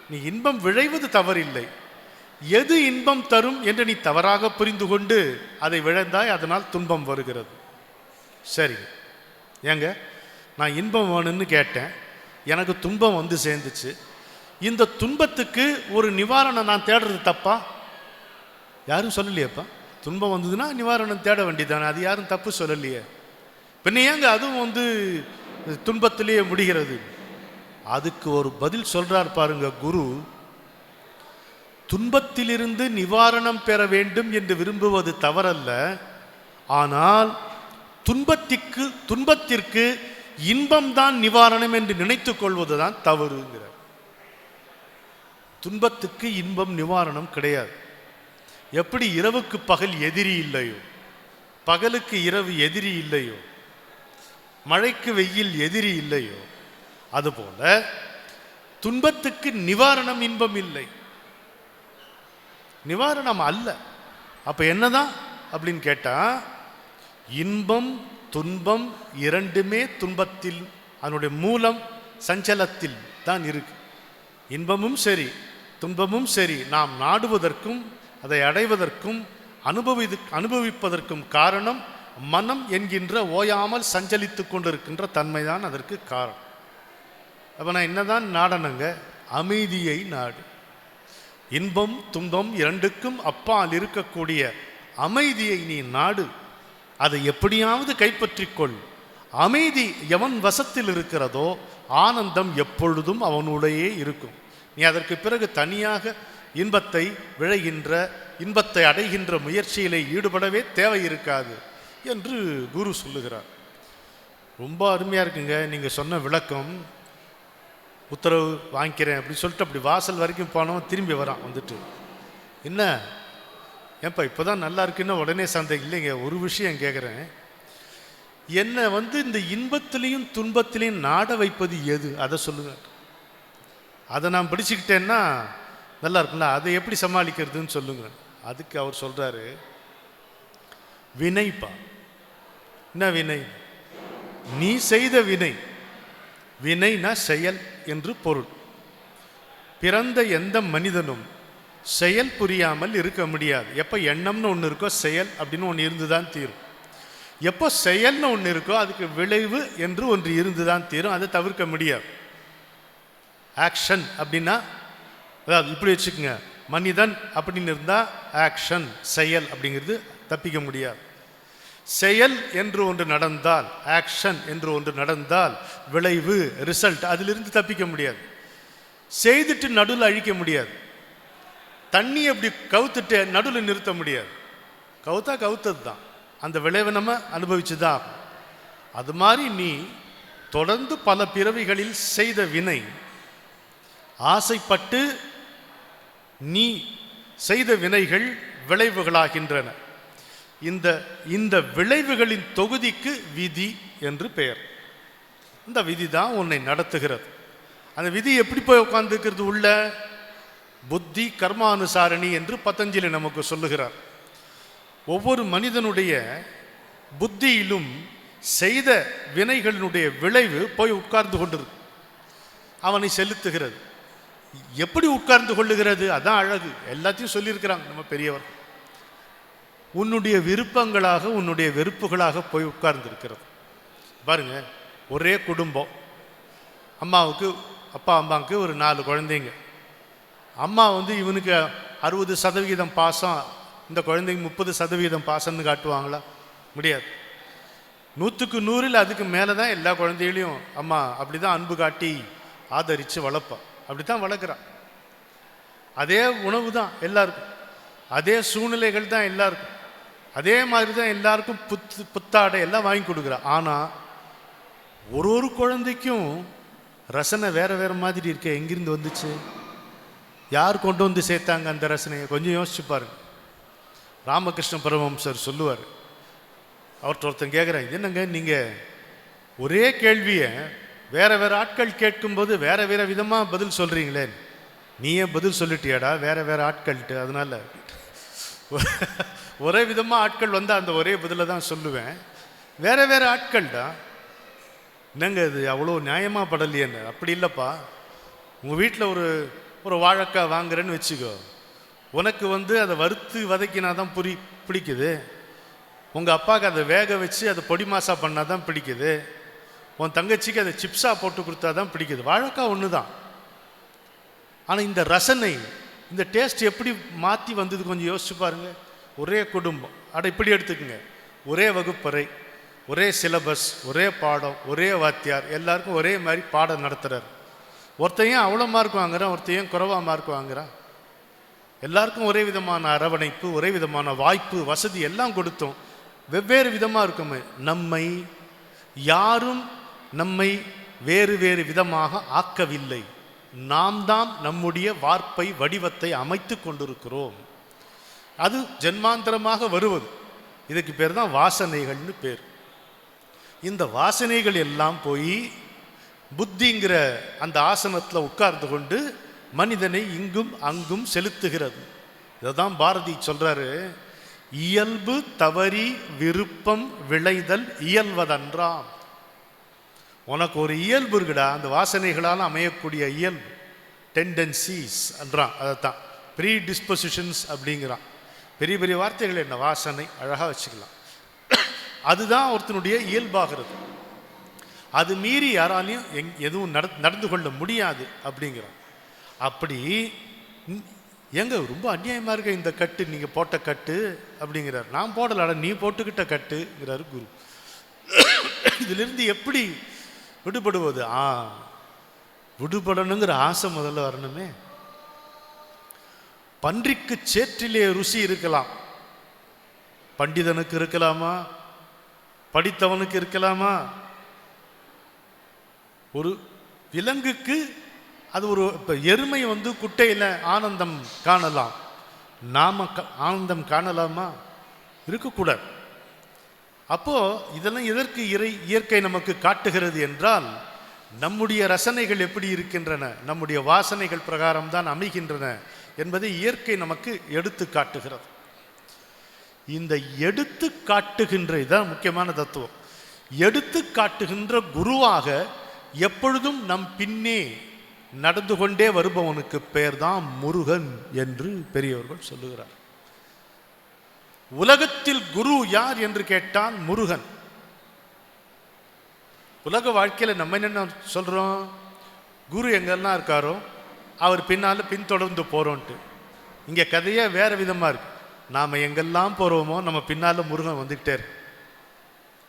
நீ இன்பம் விளைவது தவறில்லை, எது இன்பம் தரும் என்று நீ தவறாக புரிந்து கொண்டு அதை விளைந்தாய், அதனால் துன்பம் வருகிறது. சரி, ஏங்க நான் இன்பம் வேணும்னு கேட்டேன், எனக்கு துன்பம் வந்து சேர்ந்துச்சு, இந்த துன்பத்துக்கு ஒரு நிவாரணம் நான் தேடுறது தப்பா? யாரும் சொல்லலையேப்பா. துன்பம் வந்ததுன்னா நிவாரணம் தேட வேண்டியதானே, அது யாரும் தப்பு சொல்லலையே. பின்ன ஏங்க அதுவும் வந்து துன்பத்திலேயே முடிகிறது? அதுக்கு ஒரு பதில் சொல்றார் பாருங்க குரு. துன்பத்திலிருந்து நிவாரணம் பெற வேண்டும் என்று விரும்புவது தவறல்ல, ஆனால் துன்பத்திற்கு இன்பம்தான் நிவாரணம் என்று நினைத்துக் கொள்வதுதான் தவறுங்கிறார். துன்பத்துக்கு இன்பம் நிவாரணம் கிடையாது. எப்படி இரவுக்கு பகல் எதிரி இல்லையோ, பகலுக்கு இரவு எதிரி இல்லையோ, மழைக்கு வெயில் எதிரி இல்லையோ, அதுபோல துன்பத்துக்கு நிவாரணம் இன்பம் இல்லை, நிவாரணம் அல்ல. அப்ப என்னதான் அப்படின்னு கேட்டா, இன்பம் துன்பம் இரண்டுமே துன்பத்தில், அதனுடைய மூலம் சஞ்சலத்தில் தான் இருக்கு. இன்பமும் சரி துன்பமும் சரி நாம் நாடுவதற்கும் அதை அடைவதற்கும் அனுபவிப்பதற்கும் காரணம் மனம் என்கின்ற ஓயாமல் சஞ்சலித்து கொண்டிருக்கின்ற தன்மைதான் அதற்கு காரணம். அப்போ நான் என்னதான் நாடனுங்க? அமைதியை நாடு. இன்பம் துன்பம் இரண்டுக்கும் அப்பால் இருக்கக்கூடிய அமைதியை நீ நாடு. அதை எப்படியாவது கைப்பற்றிக்கொள். அமைதி எவன் வசத்தில் இருக்கிறதோ ஆனந்தம் எப்பொழுதும் அவனுடையே இருக்கும். நீ அதற்கு பிறகு தனியாக இன்பத்தை விழைகின்ற இன்பத்தை அடைகின்ற முயற்சியிலே ஈடுபடவே தேவை இருக்காது என்று குரு சொல்லுகிறார். ரொம்ப அருமையாக இருக்குங்க நீங்கள் சொன்ன விளக்கம். உத்தரவு வாங்கிக்கிறேன் அப்படின்னு சொல்லிட்டு அப்படி வாசல் வரைக்கும் போனவன் திரும்பி வரான். வந்துட்டு என்ன ஏன்பா இப்போ தான் நல்லா இருக்குன்னு உடனே சந்தேகம் இல்லைங்க. ஒரு விஷயம் கேட்குறேன், என்னை இந்த இன்பத்திலையும் துன்பத்திலையும் நாட வைப்பது எது? அதை சொல்லுங்க. அதை நான் படிச்சுக்கிட்டேன்னா நல்லா இருக்குல்ல, அதை எப்படி சமாளிக்கிறதுன்னு சொல்லுங்க. அதுக்கு அவர் சொல்கிறாரு, வினைப்பா. என்ன வினை? நீ செய்த வினை. வினைனா செயல் என்று பொருள். பிறந்த எந்த மனிதனும் செயல் புரியாமல் இருக்க முடியாது. எப்போ எண்ணம்னு ஒன்று இருக்கோ செயல் அப்படின்னு ஒன்று இருந்து தான் தீரும். எப்போ செயல்னு ஒன்று இருக்கோ அதுக்கு விளைவு என்று ஒன்று இருந்து தான் தீரும். அதை தவிர்க்க முடியாது. ஆக்ஷன் அப்படின்னா, அதாவது இப்படி வச்சுக்கோங்க, மனிதன் அப்படின்னு இருந்தால் ஆக்ஷன் செயல் அப்படிங்கிறது தப்பிக்க முடியாது. செயல் என்று ஒன்று நடந்தால், ஆக்ஷன் என்று ஒன்று நடந்தால் விளைவு ரிசல்ட் அதிலிருந்து தப்பிக்க முடியாது. செய்துட்டு நடுவில் அழிக்க முடியாது. தண்ணி அப்படி கவுத்துட்டு நடுவில் நிறுத்த முடியாது. கவுத்தா கவுத்தது தான், அந்த விளைவை நம்ம அனுபவிச்சு தான் ஆகும். அது மாதிரி நீ தொடர்ந்து பல பிறவிகளில் செய்த வினை, ஆசைப்பட்டு நீ செய்த வினைகள் விளைவுகளாகின்றன. இந்த விளைவுகளின் தொகுதிக்கு விதி என்று பெயர். இந்த விதி தான் உன்னை நடத்துகிறது. அந்த விதி எப்படி போய் உட்கார்ந்துக்கிறது? உள்ள புத்தி கர்மானுசாரணி என்று பதஞ்சலி நமக்கு சொல்லுகிறார். ஒவ்வொரு மனிதனுடைய புத்தியிலும் செய்த வினைகளினுடைய விளைவு போய் உட்கார்ந்து கொண்டிருக்கு, அவனை செலுத்துகிறது. எப்படி உட்கார்ந்து கொள்ளுகிறது? அதான் அழகு. எல்லாத்தையும் சொல்லியிருக்கிறாங்க நம்ம பெரியவர். உன்னுடைய விருப்பங்களாக உன்னுடைய வெறுப்புகளாக போய் உட்கார்ந்து இருக்கிறது. பாருங்க, ஒரே குடும்பம், அம்மாவுக்கு அப்பா அம்மாவுக்கு ஒரு 4 குழந்தைங்க. அம்மா இவனுக்கு 60% பாசம், இந்த குழந்தைங்க 30% பாசம்னு காட்டுவாங்களா? முடியாது. 100க்கு 100 அதுக்கு மேலே தான் எல்லா குழந்தைகளையும் அம்மா அப்படி தான் அன்பு காட்டி ஆதரித்து வளர்ப்பான். அப்படி தான் வளர்க்குறான். அதே உணவு தான் எல்லாருக்கும், அதே சூழ்நிலைகள் தான் எல்லாருக்கும், அதே மாதிரி தான் எல்லாருக்கும் புத்தாடை எல்லாம் வாங்கி கொடுக்குறான். ஆனால் ஒரு குழந்தைக்கும் ரசனை வேறு வேறு மாதிரி இருக்க. எங்கிருந்து வந்துச்சு? யார் கொண்டு வந்து சேர்த்தாங்க அந்த ரசனையை? கொஞ்சம் யோசிச்சு பாருங்க. ராமகிருஷ்ண பரமஹம்சர் சொல்லுவார். அவர்கிட்ட ஒருத்தன் கேட்குறேன், என்னங்க நீங்கள் ஒரே கேள்வியை வேறு வேறு ஆட்கள் கேட்கும்போது வேறு வேறு விதமாக பதில் சொல்கிறீங்களே, நீயே பதில் சொல்லிட்டியாடா வேறு வேறு ஆட்கள்கிட்ட? அதனால் ஒரே விதமாக ஆட்கள் வந்தால் அந்த ஒரே பதிலை தான் சொல்லுவேன். வேறு வேறு ஆட்கள்டா. என்னங்க இது அவ்வளோ நியாயமாக படலையேன்னு? அப்படி இல்லைப்பா. உங்கள் வீட்டில் ஒரு வாழைக்காய் வாங்குறேன்னு வச்சுக்கோ. உனக்கு அதை வறுத்து வதக்கினா தான் பிடிக்குது. உங்கள் அப்பாவுக்கு அதை வேக வச்சு அதை பொடி மாசா பண்ணால் தான் பிடிக்குது. உன் தங்கச்சிக்கு அதை சிப்ஸாக போட்டு கொடுத்தா தான் பிடிக்குது. வாழைக்காய் ஒன்று தான். ஆனால் இந்த ரசனை, இந்த டேஸ்ட் எப்படி மாற்றி வந்தது கொஞ்சம் யோசிச்சு பாருங்க. ஒரே குடும்பம், இப்படி எடுத்துக்கோங்க, ஒரே வகுப்பறை, ஒரே சிலபஸ், ஒரே பாடம், ஒரே வாத்தியார், எல்லாருக்கும் ஒரே மாதிரி பாடம் நடத்துகிறார். ஒருத்தையும் அவ்வளோ மார்க் வாங்குறான், ஒருத்தையும் குறைவா மார்க் வாங்குறான். எல்லாருக்கும் ஒரே விதமான அரவணைப்பு, ஒரே விதமான வாய்ப்பு, வசதி எல்லாம் கொடுத்தோம். வெவ்வேறு விதமாக இருக்குமே. நம்மை யாரும் நம்மை வேறு வேறு விதமாக ஆக்கவில்லை. நாம் தான் நம்முடைய வார்ப்பை வடிவத்தை அமைத்து கொண்டிருக்கிறோம். அது ஜென்மாந்தரமாக வருவது. இதுக்கு பேர் தான் வாசனைகள்னு பேர். இந்த வாசனைகள் எல்லாம் போய் புத்திங்கிற அந்த ஆசனத்தில் உட்கார்ந்து கொண்டு மனிதனை இங்கும் அங்கும் செலுத்துகிறது. இதைதான் பாரதி சொல்றாரு, இயல்பு தவறி விருப்பம் விளைதல் இயல்வதன்றாம். உனக்கு ஒரு இயல்பு இருக்குடா, அந்த வாசனைகளால் அமையக்கூடிய இயல்பு, டெண்டன்சிஸ் என்றான். அதைத்தான் ப்ரீ டிஸ்பொசிஷன்ஸ் அப்படிங்கிறான். பெரிய பெரிய வார்த்தைகள் என்ன, வாசனை அழகாக வச்சுக்கலாம். அதுதான் ஒருத்தனுடைய இயல்பாகிறது. அது மீறி யாராலையும் எதுவும் நடந்து கொள்ள முடியாது அப்படிங்கிறான். அப்படி எங்க ரொம்ப அநியாயமாக இருக்க இந்த கட்டு, நீங்கள் போட்ட கட்டு அப்படிங்கிறார். நான் போடலாட, நீ போட்டுக்கிட்ட கட்டுங்கிறாரு குரு. இதிலிருந்து எப்படி விடுபடுவது? விடுபடணுங்கிற ஆசை முதல்ல வரணுமே. பன்றிக்கு சேற்றிலே ருசி இருக்கலாம், பண்டிதனுக்கு இருக்கலாமா? படித்தவனுக்கு இருக்கலாமா? ஒரு விலங்குக்கு அது ஒரு இப்போ எருமை குட்டையில் ஆனந்தம் காணலாம், நாம ஆனந்தம் காணலாமா? இருக்கக்கூடாது. அப்போ இதெல்லாம் எதற்கு இயற்கை நமக்கு காட்டுகிறது என்றால், நம்முடைய ரசனைகள் எப்படி இருக்கின்றன, நம்முடைய வாசனைகள் பிரகாரம் தான் அமைகின்றன என்பதை இயற்கை நமக்கு எடுத்து காட்டுகிறது. இந்த எடுத்து காட்டுகின்ற, இதான் முக்கியமான தத்துவம், எடுத்து காட்டுகின்ற குருவாக எப்பொழுதும் நம் பின்னே நடந்து கொண்டே வருபவனுக்கு பெயர் தான் முருகன் என்று பெரியவர்கள் சொல்லுகிறார். உலகத்தில் குரு யார் என்று கேட்டால் முருகன். உலக வாழ்க்கையில் நம்ம என்ன சொல்றோம், குரு எங்கெல்லாம் இருக்காரோ அவர் பின்னால் பின்தொடர்ந்து போறோன்ட்டு. இங்கே கதையே வேற விதமா இருக்கு. நாம் எங்கெல்லாம் போறோமோ நம்ம பின்னால முருகன் வந்துகிட்டே இருக்கு.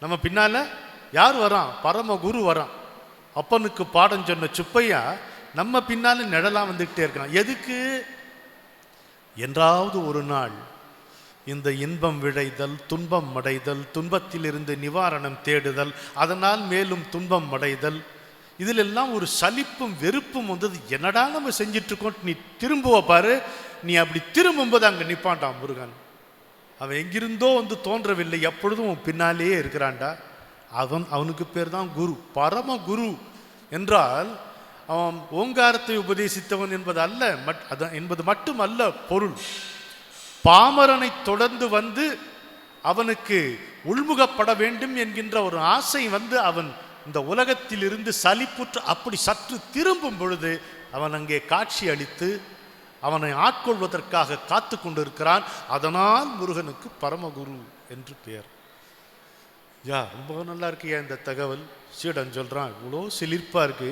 நம்ம பின்னால யார் வரான்? பரம குரு வரான். அப்பனுக்கு பாடம் சொன்ன சுப்பையா நம்ம பின்னால நிழலாம் வந்துகிட்டே இருக்கான். எதுக்கு? என்றாவது ஒரு நாள் இந்த இன்பம் விளைதல், துன்பம் அடைதல், துன்பத்தில் இருந்து நிவாரணம் தேடுதல், அதனால் மேலும் துன்பம் அடைதல், இதிலெல்லாம் ஒரு சலிப்பும் வெறுப்பும் வந்தது. என்னடா நம்ம செஞ்சிட்டு இருக்கோம், நீ திரும்புவ பாரு. நீ அப்படி திரும்பும்போது அங்கே நிப்பான்டான் முருகன். அவன் எங்கிருந்தோ தோன்றவில்லை, எப்பொழுதும் பின்னாலேயே இருக்கிறான்டா. அவனுக்கு பேர் தான் குரு. பரம குரு என்றால் அவன் ஓங்காரத்தை உபதேசித்தவன் என்பது அல்ல, என்பது மட்டும் அல்ல பொருள். பாமரனை தொடர்ந்து அவனுக்கு உள்முகப்பட வேண்டும் என்கின்ற ஒரு ஆசை அவன் இந்த உலகத்தில் இருந்து சலிப்புற்று அப்படி சற்று திரும்பும் பொழுது அவன் அங்கே காட்சி அளித்து அவனை ஆட்கொள்வதற்காக காத்து கொண்டிருக்கிறான். அதனால் முருகனுக்கு பரமகுரு என்று பெயர். ரொம்ப நல்லா இருக்கியா இந்த தகவல்? சீடன் சொல்றான், இவ்வளோ சிலிர்ப்பா இருக்கு,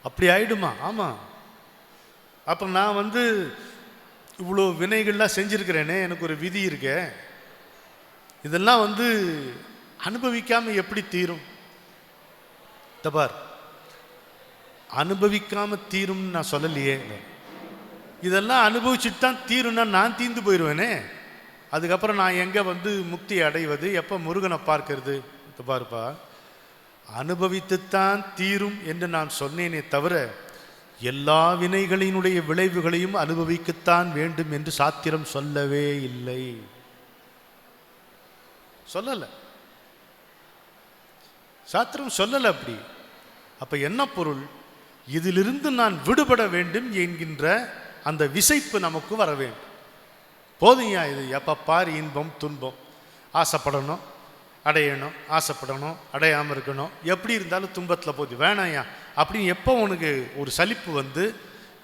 அப்படி ஆயிடுமா? ஆமா. அப்ப நான் இவ்வளோ வினைகள்லாம் செஞ்சிருக்கிறேனே, எனக்கு ஒரு விதி இருக்க, இதெல்லாம் அனுபவிக்காம எப்படி தீரும்? தபார், அனுபவிக்காம தீரும்னு நான் சொல்லலையே. இதெல்லாம் அனுபவிச்சுட்டு தான் தீரும்னா நான் தீர்ந்து போயிடுவேனே. அதுக்கப்புறம் நான் எங்கே முக்தி அடைவது, எப்போ முருகனை பார்க்கறது? பாருப்பா, அனுபவித்துத்தான் தீரும் என்று நான் சொன்னேனே தவிர எல்லா வினைகளினுடைய விளைவுகளையும் அனுபவிக்கத்தான் வேண்டும் என்று சாத்திரம் சொல்லவே இல்லை, சொல்லல. சாத்திரம் சொல்லல அப்படி. அப்ப என்ன பொருள்? இதிலிருந்து நான் விடுபட வேண்டும் என்கின்ற அந்த விசைப்பு நமக்கு வர வேண்டும். போதுயா, இது எப்ப பார் இன்பம் துன்பம், ஆசைப்படணும் அடையணும், ஆசைப்படணும் அடையாமல் இருக்கணும், எப்படி இருந்தாலும் துன்பத்தில் போகுது, வேணாயா அப்படின்னு எப்போ உனக்கு ஒரு சலிப்பு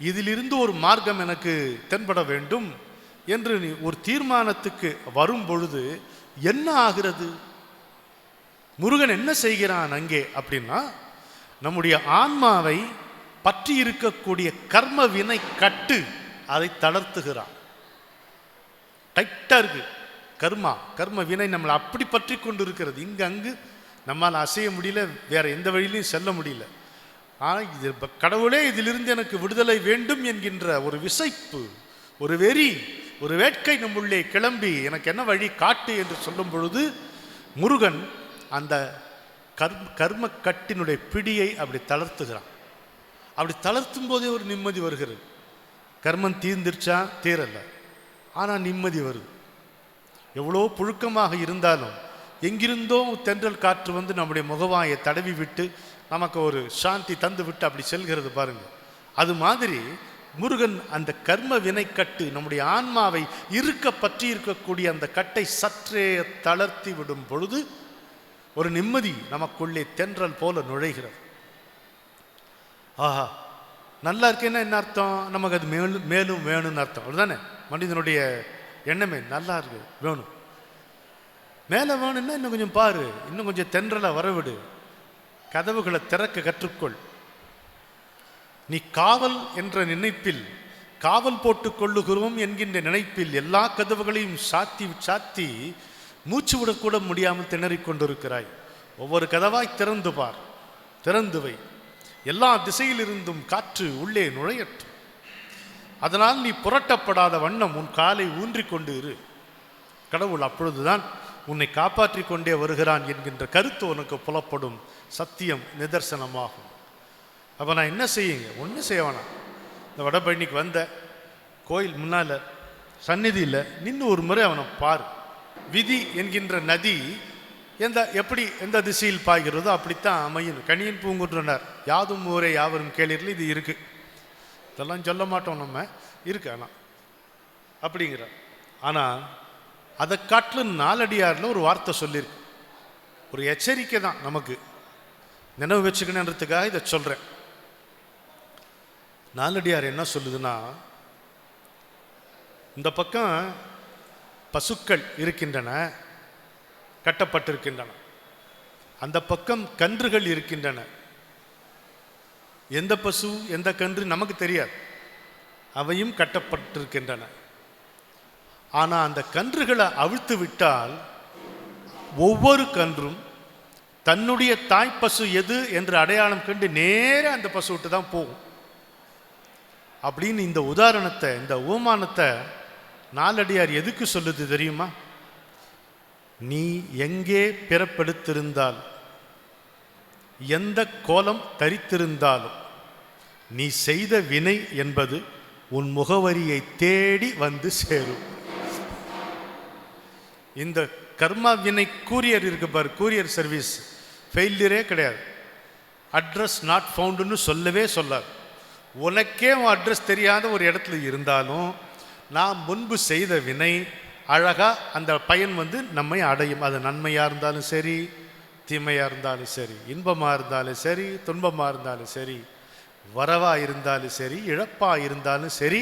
இதிலிருந்து ஒரு மார்க்கம் எனக்கு தென்பட வேண்டும் என்று நீ ஒரு தீர்மானத்துக்கு வரும் பொழுது என்ன ஆகிறது? முருகன் என்ன செய்கிறான் அங்கே அப்படின்னா, நம்முடைய ஆன்மாவை பற்றி இருக்கக்கூடிய கர்ம வினை கட்டு அதை தளர்த்துகிறான். டைட்டா இருக்கு கர்ம வினை நம்மளை அப்படி பற்றி கொண்டு இருக்கிறது. இங்கு அங்கு நம்மால் அசைய முடியல, வேற எந்த வழியிலையும் செல்ல முடியல. ஆனால் இது கடவுளே இதிலிருந்து எனக்கு விடுதலை வேண்டும் என்கின்ற ஒரு விசைப்பு, ஒரு வெறி, ஒரு வேட்கை நம்முள்ளே கிளம்பி எனக்கு என்ன வழி காட்டு என்று சொல்லும் பொழுது முருகன் அந்த கர்ம கட்டினுடைய பிடியை அப்படி தளர்த்துகிறான். அப்படி தளர்த்தும் போதே ஒரு நிம்மதி வருகிறது. கர்மம் தீர்ந்துருச்சா? தீரலை, ஆனால் நிம்மதி வருது. எவ்வளோ புழுக்கமாக இருந்தாலும் எங்கிருந்தோ தென்றல் காற்று வந்து நம்முடைய முகவாயை தடவி விட்டு நமக்கு ஒரு சாந்தி தந்து விட்டு அப்படி செல்கிறது பாருங்க. அது மாதிரி முருகன் அந்த கர்ம வினைக்கட்டு நம்முடைய ஆன்மாவை இருக்க பற்றி இருக்கக்கூடிய அந்த கட்டை சற்றே தளர்த்தி விடும் பொழுது ஒரு நிம்மதி நமக்குள்ளே தென்றல் போல நுழைகிறது. ஆஹா, நல்லா இருக்கேன்னா என்ன அர்த்தம்? நமக்கு அது மேலும் மேலும் வேணும்னு அர்த்தம். அதுதானே மனிதனுடைய எண்ணமே. நல்லா இருக்கு, வேணும், மேலே வேணும்னா இன்னும் கொஞ்சம் பாரு, இன்னும் கொஞ்சம் தென்றலை வரவிடு, கதவுகளை திறக்க கற்றுக்கொள். நீ காவல் என்ற நினைப்பில், காவல் போட்டுக் கொள்ளுகிறோம் என்கின்ற நினைப்பில் எல்லா கதவுகளையும் சாத்தி சாத்தி மூச்சு விடக்கூட முடியாமல் திணறிக் கொண்டிருக்கிறாய். ஒவ்வொரு கதவாய் திறந்து பார், திறந்து வை. எல்லா திசையிலிருந்தும் காற்று உள்ளே நுழையட்டும். அதனால் நீ புரட்டப்படாத வண்ணம் உன் காலை ஊன்றிக் கொண்டு இரு. கடவுள் அப்பொழுதுதான் உன்னை காப்பாற்றி கொண்டே வருகிறான் என்கின்ற கருத்து உனக்கு புலப்படும். சத்தியம் நிதர்சனமாகும். அப்போ நான் என்ன செய்யுங்க? ஒன்றும் செய்ய வேணாம். இந்த வடபழனிக்கு வந்த கோயில் முன்னால் சந்நிதியில் நின்று ஒரு முறை அவனை பார். விதி என்கின்ற நதி எந்த திசையில் பாய்கிறதோ அப்படித்தான் அமையும். கணியன் பூங்குன்றனர் யாதும் ஊரே யாவரும் கேளீர்கள். இது இருக்கு, இதெல்லாம் சொல்ல மாட்டோம் நம்ம, இருக்கு. ஆனால் அப்படிங்கிற, ஆனால் அதை காட்டிலும் நாலடியாரில் ஒரு வார்த்தை சொல்லியிருக்கு. ஒரு எச்சரிக்கை தான் நமக்கு, நினைவு வச்சுக்கணுன்றதுக்காக இதை சொல்கிறேன். நாலடியார் என்ன சொல்லுதுன்னா, இந்த பக்கம் பசுக்கள் இருக்கின்றன, கட்டப்பட்டிருக்கின்றன. அந்த பக்கம் கன்றுகள் இருக்கின்றன. எந்த பசு எந்த கன்று நமக்கு தெரியாது, அவையும் கட்டப்பட்டிருக்கின்றன. ஆனால் அந்த கன்றுகளை அவிழ்த்து விட்டால் ஒவ்வொரு கன்றும் தன்னுடைய தாய் பசு எது என்று அடையாளம் கண்டு நேராக அந்த பசு விட்டு தான் போகும். அப்படின்னு இந்த உதாரணத்தை, இந்த உவமானத்தை நாலடியார் எதுக்கு சொல்லுது தெரியுமா? நீ எங்கே பிறப்பெடுத்திருந்தால், எந்த கோலம் தரித்திருந்தாலும், நீ செய்த வினை என்பது உன் முகவரியை தேடி வந்து சேரும். இந்த கர்மா வினை கூரியர் இருக்கு பாரு, கூரியர் சர்வீஸ் ஃபெயிலியரே கிடையாது. அட்ரஸ் நாட் ஃபவுண்டுன்னு சொல்லவே சொல்லாது. உனக்கே உன் அட்ரஸ் தெரியாத ஒரு இடத்துல இருந்தாலும் நான் முன்பு செய்த வினை அழகாக அந்த பயன் வந்து நம்மை அடையும். அது நன்மையாக இருந்தாலும் சரி, தீமையாக இருந்தாலும் சரி, இன்பமாக இருந்தாலும் சரி, துன்பமாக இருந்தாலும் சரி, வரவாக இருந்தாலும் சரி, இழப்பாக இருந்தாலும் சரி,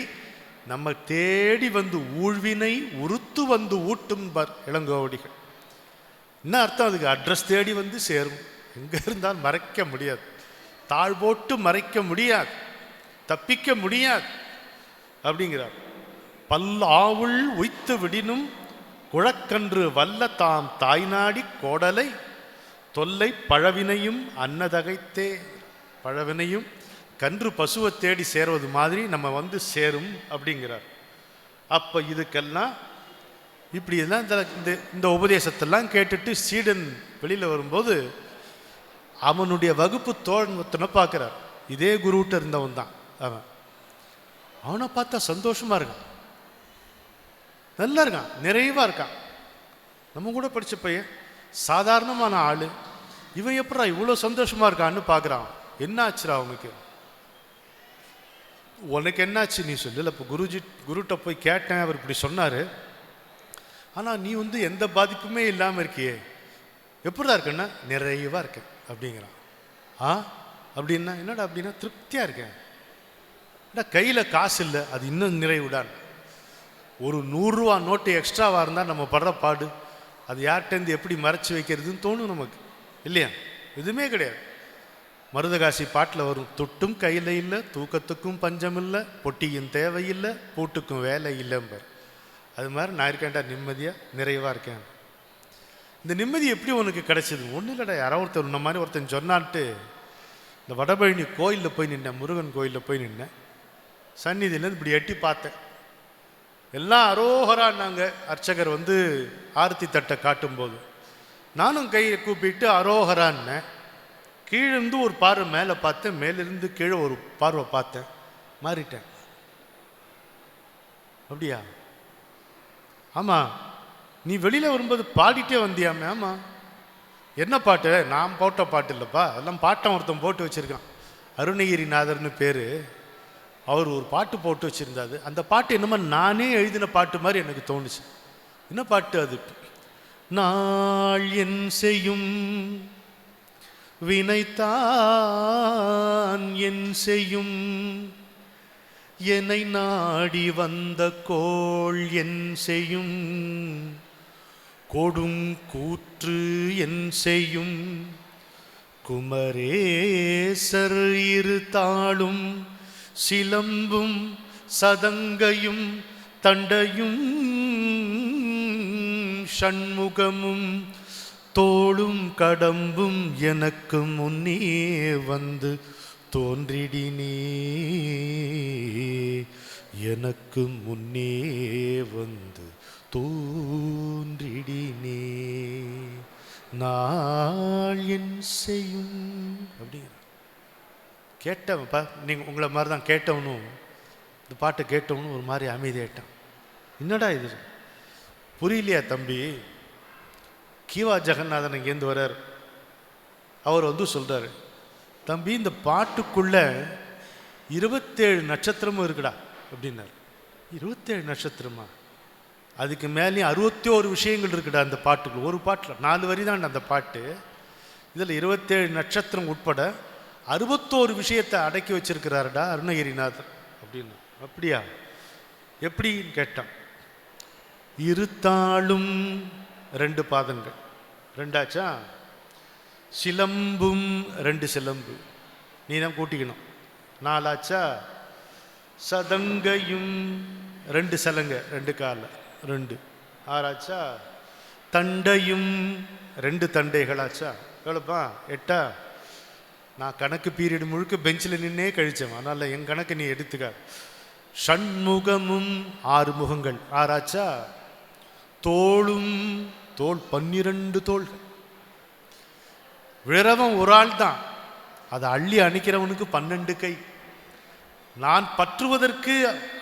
நம்ம தேடி வந்து ஊழ்வினை உறுத்து வந்து ஊட்டும்பார் இளங்கோவடிகள். என்ன அர்த்தம் அதுக்கு? அட்ரஸ் தேடி வந்து சேரும். எங்கே இருந்தாலும் மறைக்க முடியாது, தாழ் போட்டு மறைக்க முடியாது, தப்பிக்க முடியாது அப்படிங்கிறார். பல்லாவுள் உய்த்து விடினும் குழக்கன்று வல்ல தாம் தாய்நாடி கோடலை தொல்லை பழவினையும் அன்னதகைத்தே. பழவினையும் கன்று பசுவை தேடி சேருவது மாதிரி நம்ம வந்து சேரும் அப்படிங்கிறார். அப்போ இதுக்கெல்லாம் இப்படி எல்லாம் இந்த உபதேசத்தெல்லாம் கேட்டுட்டு சீடன் வெளியில் வரும்போது அவனுடைய வகுப்பு தோழன் ஒருத்தனை பார்க்குறார். இதே குருவிட்ட இருந்தவன் தான் அவன். அவனை பார்த்தா சந்தோஷமாக இருக்கான், நல்லா இருக்கான், நிறைவாக இருக்கான். நம்ம கூட படித்த பையன், சாதாரணமான ஆள். இவன் எப்படா இவ்வளோ சந்தோஷமாக இருக்கான்னு பார்க்குறான். என்ன ஆச்சுரா அவனுக்கு? உனக்கு என்னாச்சு நீ சொல்லல. இப்போ குருட்ட போய் கேட்டேன், அவர் இப்படி சொன்னார். ஆனால் நீ வந்து எந்த பாதிப்புமே இல்லாமல் இருக்கியே, எப்படிதான் இருக்கேன்னா நிறைவாக இருக்கேன் அப்படிங்கிறான். அப்படின்னா என்னடா? அப்படின்னா திருப்தியாக இருக்கேன். கையில் காசு இல்லை, அது இன்னும் நிறைவுடான். ஒரு 100 ரூபா நோட்டு எக்ஸ்ட்ராவாக இருந்தால் நம்ம படுற பாடு, அது யார்கிட்டேருந்து எப்படி மறைச்சி வைக்கிறதுன்னு தோணும் நமக்கு, இல்லையா? எதுவுமே கிடையாது. மருதகாசி பாட்டில் வரும், தொட்டும் கையில் இல்லை, தூக்கத்துக்கும் பஞ்சம் இல்லை, பொட்டியும் தேவையில்லை, பூட்டுக்கும் வேலை இல்லைம்பார். அது மாதிரி நான் இருக்கேன்டா, நிம்மதியாக நிறைவாக இருக்கேன். இந்த நிம்மதி எப்படி உனக்கு கிடைச்சிது? ஒன்றும் இல்லைடா, யாரோ ஒருத்தர் இந்த மாதிரி ஒருத்தன் சொன்னான்ட்டு இந்த வடபழனி கோயிலில் போய் நின்னேன், முருகன் கோயிலில் போய் நின்னேன். சந்நிதியிலேருந்து இப்படி எட்டி பார்த்தேன். எல்லாம் அரோகரான்னாங்க. அர்ச்சகர் வந்து ஆரத்தி தட்டை காட்டும்போது நானும் கையை கூப்பிட்டு அரோகரான்னேன். கீழிருந்து ஒரு பார்வை மேலே பார்த்தேன், மேலிருந்து கீழே ஒரு பார்வை பார்த்தேன், மாறிட்டேன். அப்படியா? ஆமாம். நீ வெளியில் வரும்போது பாடிட்டே வந்தியாமே? ஆமாம். என்ன பாட்டு? நான் போட்ட பாட்டு இல்லைப்பா, அதெல்லாம் பாட்டம் ஒருத்தன் போட்டு வச்சுருக்கான், அருணகிரிநாதர்னு பேர். அவர் ஒரு பாட்டு போட்டு வச்சுருந்தாரு. அந்த பாட்டு என்னமோ நானே எழுதின பாட்டு மாதிரி எனக்கு தோணுச்சு. என்ன பாட்டு அது? நாள் என் செய்யும் வினைத்தான் என் செய்யும், என்னை நாடி வந்த கோள் என் செய்யும், கொடுங்கூற்று என் செய்யும், குமரேசர் இரு தாளும் சிலம்பும் சதங்கையும் தண்டையும் ஷண்முகமும் தோளும் கடம்பும் எனக்கு முன்னே வந்து தோன்றிடினே, எனக்கு முன்னே வந்து தோன்றிடினே, நாள் என் செய்யும். அப்படி கேட்டவன்ப்பா, நீங்கள் உங்களை மாதிரி தான் கேட்டவனும், இந்த பாட்டை கேட்டவனும் ஒரு மாதிரி அமைதியாயிட்டான். என்னடா இது புரியலையா தம்பி? கீவா ஜெகநாதன் இங்கேருந்து வர்றார். அவர் வந்து சொல்கிறார், தம்பி இந்த பாட்டுக்குள்ள 27 நட்சத்திரமும் இருக்குடா அப்படின்னார். 27 நட்சத்திரமா? அதுக்கு மேலேயும் 61 விஷயங்கள் இருக்குடா அந்த பாட்டுக்குள்ள. ஒரு பாட்டில் 4 வரி தான் அந்த பாட்டு. இதில் 27 நட்சத்திரம் உட்பட 61 விஷயத்தை அடக்கி வச்சிருக்கிறாருடா அருணகிரிநாதர் அப்படின்னு. அப்படியா? எப்படின்னு கேட்டான். இருத்தாளும் 2 பாதங்கள், 2ஆச்சா? சிலம்பும் 2 சிலம்பு, நீ தான் கூட்டிக்கணும், 4ஆச்சா? சதங்கையும் 2 சலங்கை, 2 கால 2, 6ஆச்சா? தண்டையும் 2 தண்டைகளாச்சா? எவ்வளோப்பா? 8ஆ? நான் கணக்கு பீரியட் முழுக்க பெஞ்சில் நின்னே கழித்தேன், அதனால் என் கணக்கு நீ எடுத்துக்க. ஷண்முகமும் 6 முகங்கள், 6ஆச்சா? தோளும் தோள் 12 தோள்கள். விழறவன் ஒரு ஆள் தான், அதை அள்ளி அணிக்கிறவனுக்கு 12 கை. நான் பற்றுவதற்கு,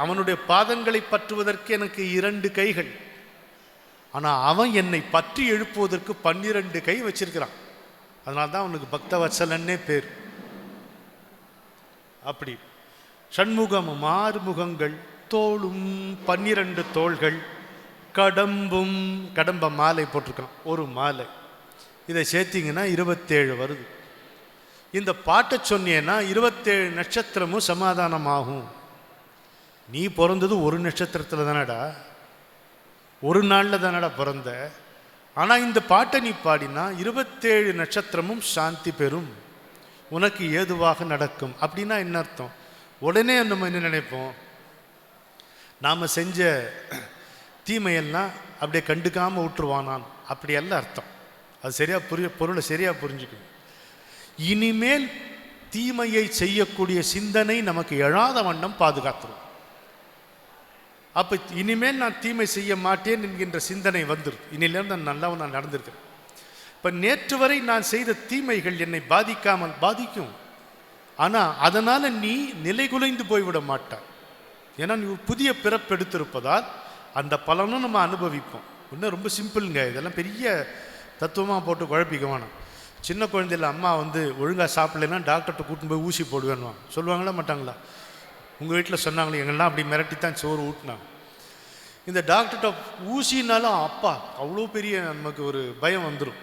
அவனுடைய பாதங்களை பற்றுவதற்கு எனக்கு 2 கைகள். ஆனால் அவன் என்னை பற்றி எழுப்புவதற்கு 12 கை வச்சிருக்கிறான். அதனால்தான் அவனுக்கு பக்தவத்சலன்னே பேர். அப்படி ஷண்முகமும் 6 முகங்கள், தோளும் 12 தோள்கள், கடம்பும், கடம்ப மாலை போட்டிருக்கான், ஒரு மாலை. இதை சேர்த்திங்கன்னா 27 வருது. இந்த பாட்டை சொன்னேன்னா 27 நட்சத்திரமும் சமாதானமாகும். நீ பிறந்தது ஒரு நட்சத்திரத்தில் தானடா, ஒரு நாளில் தானடா பிறந்த. ஆனால் இந்த பாட்டை நீ பாடினா 27 நட்சத்திரமும் சாந்தி பெறும், உனக்கு ஏதுவாக நடக்கும். அப்படின்னா என்ன அர்த்தம்? உடனே நம்ம என்ன நினைப்போம்? நாம் செஞ்ச தீமையெல்லாம் அப்படியே கண்டுக்காமல் விட்டுருவானான், அப்படியெல்லாம் அர்த்தம். அது சரியாக பொருளை சரியாக புரிஞ்சுக்கணும். இனிமேல் தீமையை செய்யக்கூடிய சிந்தனை நமக்கு எழாத வண்ணம் பாதுகாத்துரும். அப்போ இனிமேல் நான் தீமை செய்ய மாட்டேன் என்கின்ற சிந்தனை வந்துடும். இனிலேருந்து நான் நல்லவன், நான் நடந்திருக்கிறேன். இப்போ நேற்று வரை நான் செய்த தீமைகள் என்னை பாதிக்காமல் பாதிக்கும், ஆனால் அதனால் நீ நிலைகுலைந்து போய்விட மாட்டாய். ஏன்னா நீ புதிய பிறப்பெடுத்திருப்பதால் அந்த பலனும் நம்ம அனுபவிப்போம். இன்னும் ரொம்ப சிம்பிளுங்க, இதெல்லாம் பெரிய தத்துவமாக போட்டு குழப்பிக்க வேணாம். சின்ன குழந்தையில் அம்மா வந்து ஒழுங்காக சாப்பிடலைன்னா டாக்டர்கிட்ட கூட்டின்னு போய் ஊசி போடுவேன்னுவாங்க. சொல்லுவாங்களா மாட்டாங்களா? உங்கள் வீட்டில் சொன்னாங்களே, எங்கெல்லாம் அப்படி மிரட்டித்தான் சோறு ஊட்டினாங்க. இந்த டாக்டர்கிட்ட ஊசினாலும் அப்பா அவ்வளோ பெரிய நமக்கு ஒரு பயம் வந்துடும்.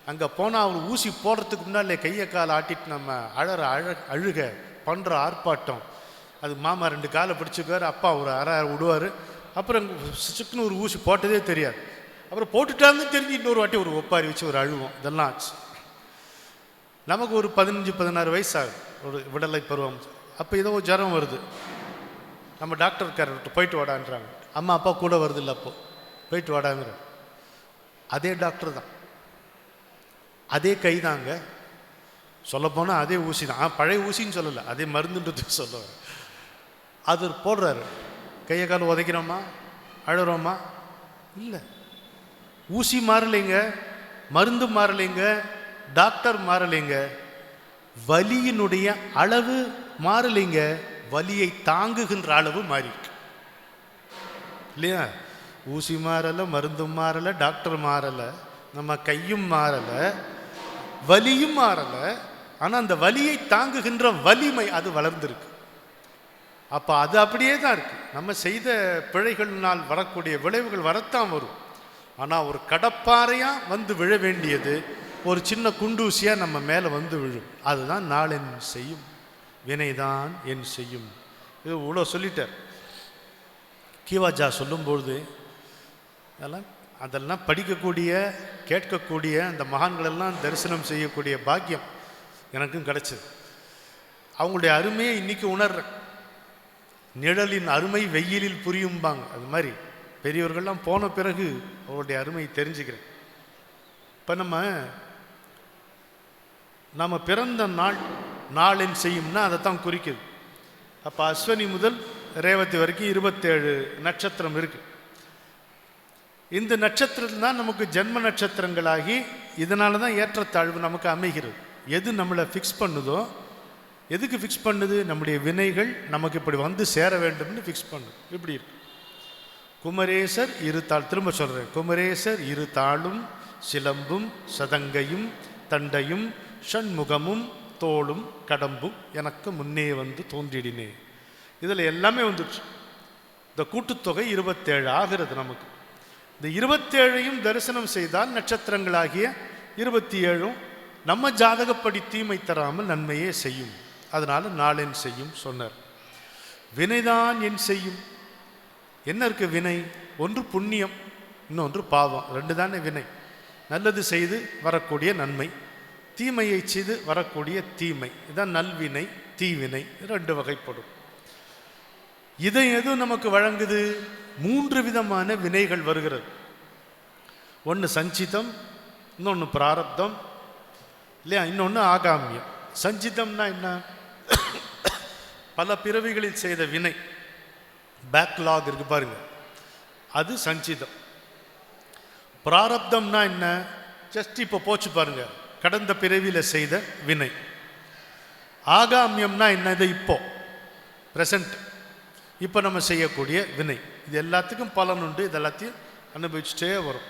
அங்கே போனால் அவர் ஊசி போடுறதுக்கு முன்னாலே கையை காலை ஆட்டிட்டு நம்ம அழுக பண்ணுற ஆர்ப்பாட்டம். அது மாமா 2 காலை பிடிச்சிக்குவார், அப்பா ஒரு அரை விடுவார். அப்புறம் சிக்குன்னு ஒரு ஊசி போட்டதே தெரியாது. அப்புறம் போட்டுட்டாருன்னு தெரிஞ்சு இன்னொரு வாட்டி ஒரு ஒப்பாரி வச்சு ஒரு அழுவோம். இதெல்லாம் ஆச்சு. நமக்கு ஒரு 15-16 வயசு ஆகும், ஒரு விடலை பருவம். அப்போ ஏதோ ஜுரம் வருது, நம்ம டாக்டர்காரர்கிட்ட போயிட்டு வாடான்றாங்க. அம்மா அப்பா கூட வருது இல்லை, அப்போ போயிட்டு வாடாங்கிற. அதே டாக்டர் தான், அதே கை தாங்க, சொல்லப்போனால் அதே ஊசி தான். பழைய ஊசின்னு சொல்லலை, அதே மருந்துன்றது சொல்லுவார். அது போடுறாரு. கையை கால் உதைக்கிறோமா, அழறோமா? இல்லை. ஊசி மாறலைங்க, மருந்து மாறலைங்க, டாக்டர் மாறலைங்க, வலியினுடைய அளவு மாறலைங்க, வலியை தாங்குகின்ற அளவு மாறிருக்கு இல்லையா? ஊசி மாறலை, மருந்தும் மாறலை, டாக்டர் மாறலை, நம்ம கையும் மாறலை, வலியும் மாறலை. ஆனால் அந்த வலியை தாங்குகின்ற வலிமை அது வளர்ந்துருக்கு. அப்போ அது அப்படியே தான் இருக்கு. நம்ம செய்த பிழைகளினால் வரக்கூடிய விளைவுகள் வரத்தான் வரும். ஆனால் ஒரு கடப்பாறையாக வந்து விழ வேண்டியது ஒரு சின்ன குண்டூசியாக நம்ம மேலே வந்து விழும். அதுதான் நாள் என் செய்யும், வினைதான் என் செய்யும். இது இவ்வளோ சொல்லிட்டார் கீவாஜா சொல்லும்பொழுது. அதெல்லாம் படிக்கக்கூடிய, கேட்கக்கூடிய அந்த மகான்களெல்லாம் தரிசனம் செய்யக்கூடிய பாக்கியம் எனக்கும் கிடைச்சது. அவங்களுடைய அருமையை இன்னைக்கு உணர்றேன். நிழலின் அருமை வெயிலில் புரியும்பாங்க. அது மாதிரி பெரியவர்கள்லாம் போன பிறகு அவருடைய அருமையை தெரிஞ்சுக்கிறேன். இப்போ நம்ம பிறந்த நாளின் செய்யும்னா அதை தான் குறிக்குது. அப்போ அஸ்வினி முதல் ரேவதி வரைக்கும் 27 நட்சத்திரம் இருக்கு. இந்த நட்சத்திரம் தான் நமக்கு ஜென்ம நட்சத்திரங்களாகி இதனால தான் ஏற்றத்தாழ்வு நமக்கு அமைகிறது. எது நம்மளை ஃபிக்ஸ் பண்ணுதோ, எதுக்கு ஃபிக்ஸ் பண்ணுது? நம்முடைய வினைகள் நமக்கு இப்படி வந்து சேர வேண்டும்னு ஃபிக்ஸ் பண்ணுது. இப்படி இருக்கு. குமரேசர் இருத்தாள், திரும்ப சொல்கிறேன், குமரேசர் இருத்தாளும் சிலம்பும் சதங்கையும் தண்டையும் ஷண்முகமும் தோளும் கடம்பும் எனக்கு முன்னே வந்து தோன்றிடினே. இதில் எல்லாமே வந்துடுச்சு. இந்த கூட்டுத்தொகை 27 ஆகிறது நமக்கு. இந்த 27ஐயும் தரிசனம் செய்தால் நட்சத்திரங்களாகிய 27 நம்ம ஜாதகப்படி தீமை தராமல் நன்மையே செய்யும். அதனால நாளென் செய்யும் சொன்னார். வினைதான் என் செய்யும். என்ன இருக்கு வினை? ஒன்று புண்ணியம், இன்னொன்று பாவம். 2 தானே வினை. நல்லது செய்து வரக்கூடிய நன்மை, தீமையை செய்து வரக்கூடிய தீமை. இதான் நல்வினை தீவினை, 2 வகைப்படும். இதை எது நமக்கு வழங்குது? 3 விதமான வினைகள் வருகிறது. ஒன்று சஞ்சிதம், இன்னொன்று பிராரப்தம் இல்லையா, இன்னொன்று ஆகாமியம். சஞ்சிதம்னா என்ன? பல பிறவிகளில் செய்த வினை, பேக்லாக் இருக்கு பாருங்க, அது சஞ்சிதம். பிராரப்தம்னா என்ன? ஜஸ்ட் இப்போ போச்சு பாருங்க, கடந்த பிறவியில் செய்த வினை. ஆகாமியம்னா என்ன? இது இப்போ ப்ரெசண்ட், இப்போ நம்ம செய்யக்கூடிய வினை. இது எல்லாத்துக்கும் பலன் உண்டு, இது எல்லாத்தையும் அனுபவிச்சுட்டே வரும்.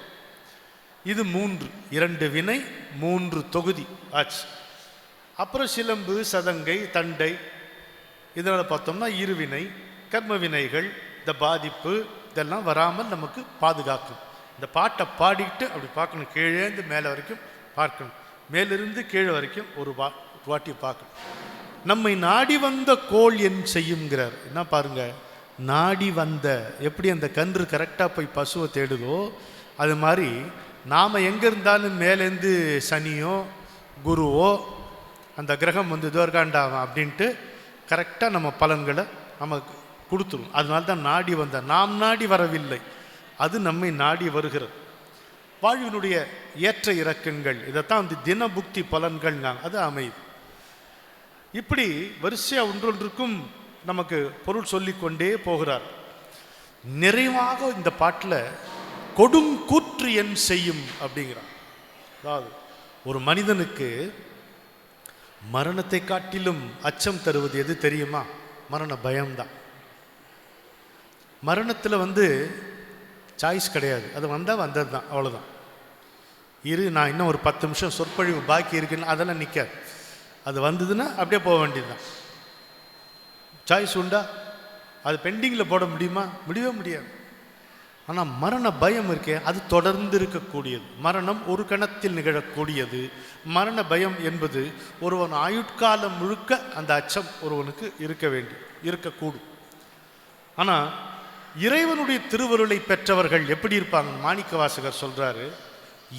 இது 3, 2 வினை 3 தொகுதி ஆச்சு. அப்புறம் சிலம்பு சதங்கை தண்டை, இதனால் பார்த்தோம்னா இருவினை கர்ம வினைகள், இந்த பாதிப்பு இதெல்லாம் வராமல் நமக்கு பாதுகாக்கும். இந்த பாட்டை பாடிட்டு அப்படி பார்க்கணும், கீழேந்து மேலே வரைக்கும் பார்க்கணும், மேலிருந்து கீழே வரைக்கும் ஒரு வாட்டி பார்க்கணும். நம்மை நாடி வந்த கோள் என் செய்யுங்கிறார். என்ன பாருங்க, நாடி வந்த, எப்படி அந்த கன்று கரெக்டாக போய் பசுவை தேடுதோ அது மாதிரி நாம் எங்கே இருந்தாலும் மேலேருந்து சனியோ குருவோ அந்த கிரகம் வந்து துவர்காண்டாவும் அப்படின்ட்டு கரெக்டாக நம்ம பலன்களை நமக்கு கொடுத்துரும். அதனால தான் நாடி வந்த, நாம் நாடி வரவில்லை, அது நம்மை நாடி வருகிறது. வாழ்வினுடைய ஏற்ற இறக்கங்கள், இதைத்தான் வந்து தினபுக்தி பலன்கள் அது அமையுது. இப்படி வரிசையாக ஒன்றொன்றுக்கும் நமக்கு பொருள் சொல்லிக்கொண்டே போகிறார். நிறைவாக இந்த பாட்டில் கொடுங்கூற்று என் செய்யும் அப்படிங்கிறார். அதாவது ஒரு மனிதனுக்கு மரணத்தை காட்டிலும் அச்சம் தருவது எது தெரியுமா? மரண பயம்தான். மரணத்தில் வந்து சாய்ஸ் கிடையாது, அது வந்தால் வந்தது தான், அவ்வளோதான். நான் இன்னும் ஒரு 10 நிமிஷம் சொற்பொழிவு பாக்கி இருக்குன்னு அதெல்லாம் நிற்காது. அது வந்ததுன்னா அப்படியே போக வேண்டியது தான். சாய்ஸ் உண்டா? அது பெண்டிங்கில் போட முடியுமா? முடியவே முடியாது. ஆனால் மரண பயம் இருக்கே, அது தொடர்ந்து இருக்கக்கூடியது. மரணம் ஒரு கணத்தில் நிகழக்கூடியது. மரண பயம் என்பது ஒருவன் ஆயுட்காலம் முழுக்க அந்த அச்சம் ஒருவனுக்கு இருக்கக்கூடும். ஆனால் இறைவனுடைய திருவருளை பெற்றவர்கள் எப்படி இருப்பாங்க? மாணிக்க வாசகர் சொல்றாரு,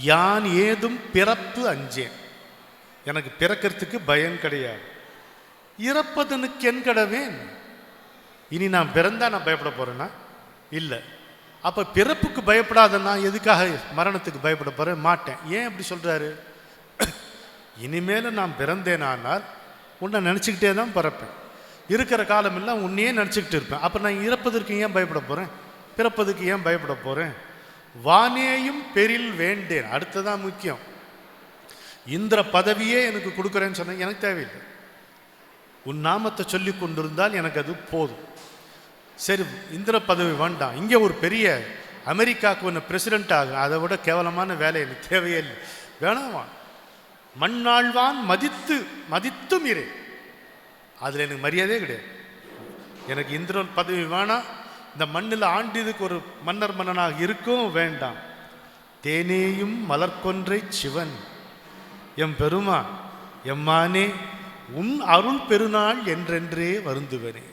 யான் ஏதும் பிறப்பு அஞ்சேன். எனக்கு பிறக்கிறதுக்கு பயம் கிடையாது, இறப்பதனுக்கு என் கடவேன். இனி நான் பிறந்தா நான் பயப்பட போறேன்னா இல்லை. அப்போ பிறப்புக்கு பயப்படாதன்னா எதுக்காக மரணத்துக்கு பயப்பட போகிறேன்? மாட்டேன். ஏன் அப்படி சொல்கிறாரு? இனிமேல் நான் பிறந்தேனானால் உன்னை நினச்சிக்கிட்டே தான் பிறப்பேன், இருக்கிற காலமெல்லாம் உன்னையே நினச்சிக்கிட்டு இருப்பேன். அப்போ நான் இறப்பதற்கு ஏன் பயப்பட போகிறேன்? பிறப்பதுக்கு ஏன் பயப்பட போகிறேன்? வானேயும் பெரில் வேண்டேன். அடுத்ததான் முக்கியம். இந்திர பதவியே எனக்கு கொடுக்குறேன்னு சொன்ன எனக்கு தேவையில்லை. உன் நாமத்தை சொல்லி கொண்டிருந்தால் எனக்கு அது போதும். சரி, இந்திர பதவி வேண்டாம், இங்கே ஒரு பெரிய அமெரிக்காவுக்கு ஒன்று பிரசிடென்ட் ஆகும், அதை விட கேவலமான வேலை எனக்கு தேவையே இல்லை, வேணாமா. மண்ணாழ்வான் மதித்தும் இரு, அதில் எனக்கு மரியாதையே கிடையாது. எனக்கு இந்திர பதவி வேணாம், இந்த மண்ணில் ஆண்டியதுக்கு ஒரு மன்னனாக இருக்கும் வேண்டாம். தேனேயும் மலர்கொன்றை சிவன் எம் பெருமான் எம்மானே உன் அருள் பெருநாள் என்றென்றே வருந்துவனே.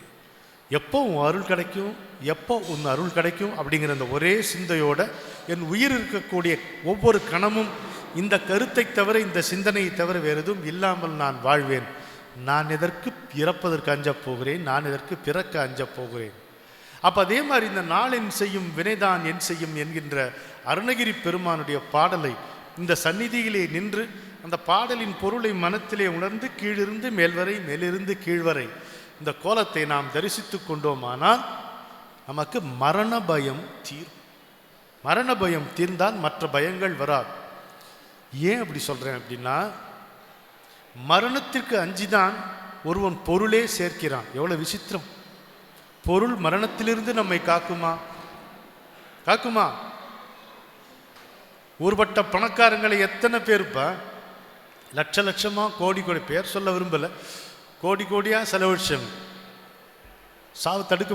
எப்போ உன் அருள் கிடைக்கும், எப்போ உன் அருள் கிடைக்கும் அப்படிங்கிற அந்த ஒரே சிந்தையோட என் உயிர் இருக்கக்கூடிய ஒவ்வொரு கணமும் இந்த கருத்தை தவிர, இந்த சிந்தனையை தவிர வேறு எதுவும் இல்லாமல் நான் வாழ்வேன். நான் எதற்கு இறப்பதற்கு அஞ்சப் போகிறேன், நான் எதற்கு பிறக்க அஞ்சப் போகிறேன். அப்போ அதே மாதிரி இந்த நாள் என் செய்யும் வினைதான் என் செய்யும் என்கின்ற அருணகிரி பெருமானுடைய பாடலை இந்த சந்நிதியிலே நின்று அந்த பாடலின் பொருளை மனத்திலே உணர்ந்து கீழிருந்து மேல்வரை, மேலிருந்து கீழ்வரை இந்த கோலத்தை நாம் தரிசித்து கொண்டோமானால் நமக்கு மரண பயம் தீரும். மரண பயம் தீர்ந்தால் மற்ற பயங்கள் வராது. ஏன் அப்படி சொல்கிறேன் அப்படின்னா, மரணத்திற்கு அஞ்சிதான் ஒருவன் பொருளே சேர்க்கிறான். எவ்வளோ விசித்திரம்! பொருள் மரணத்திலிருந்து நம்மை காக்குமா? காக்குமா? ஊர்பட்ட பணக்காரங்களை எத்தனை பேருப்பா லட்ச லட்சமா கோடி கோடி, பேர் சொல்ல விரும்பலை, கோடி கோடியா செலவழிச்சம் சாவு தடுக்க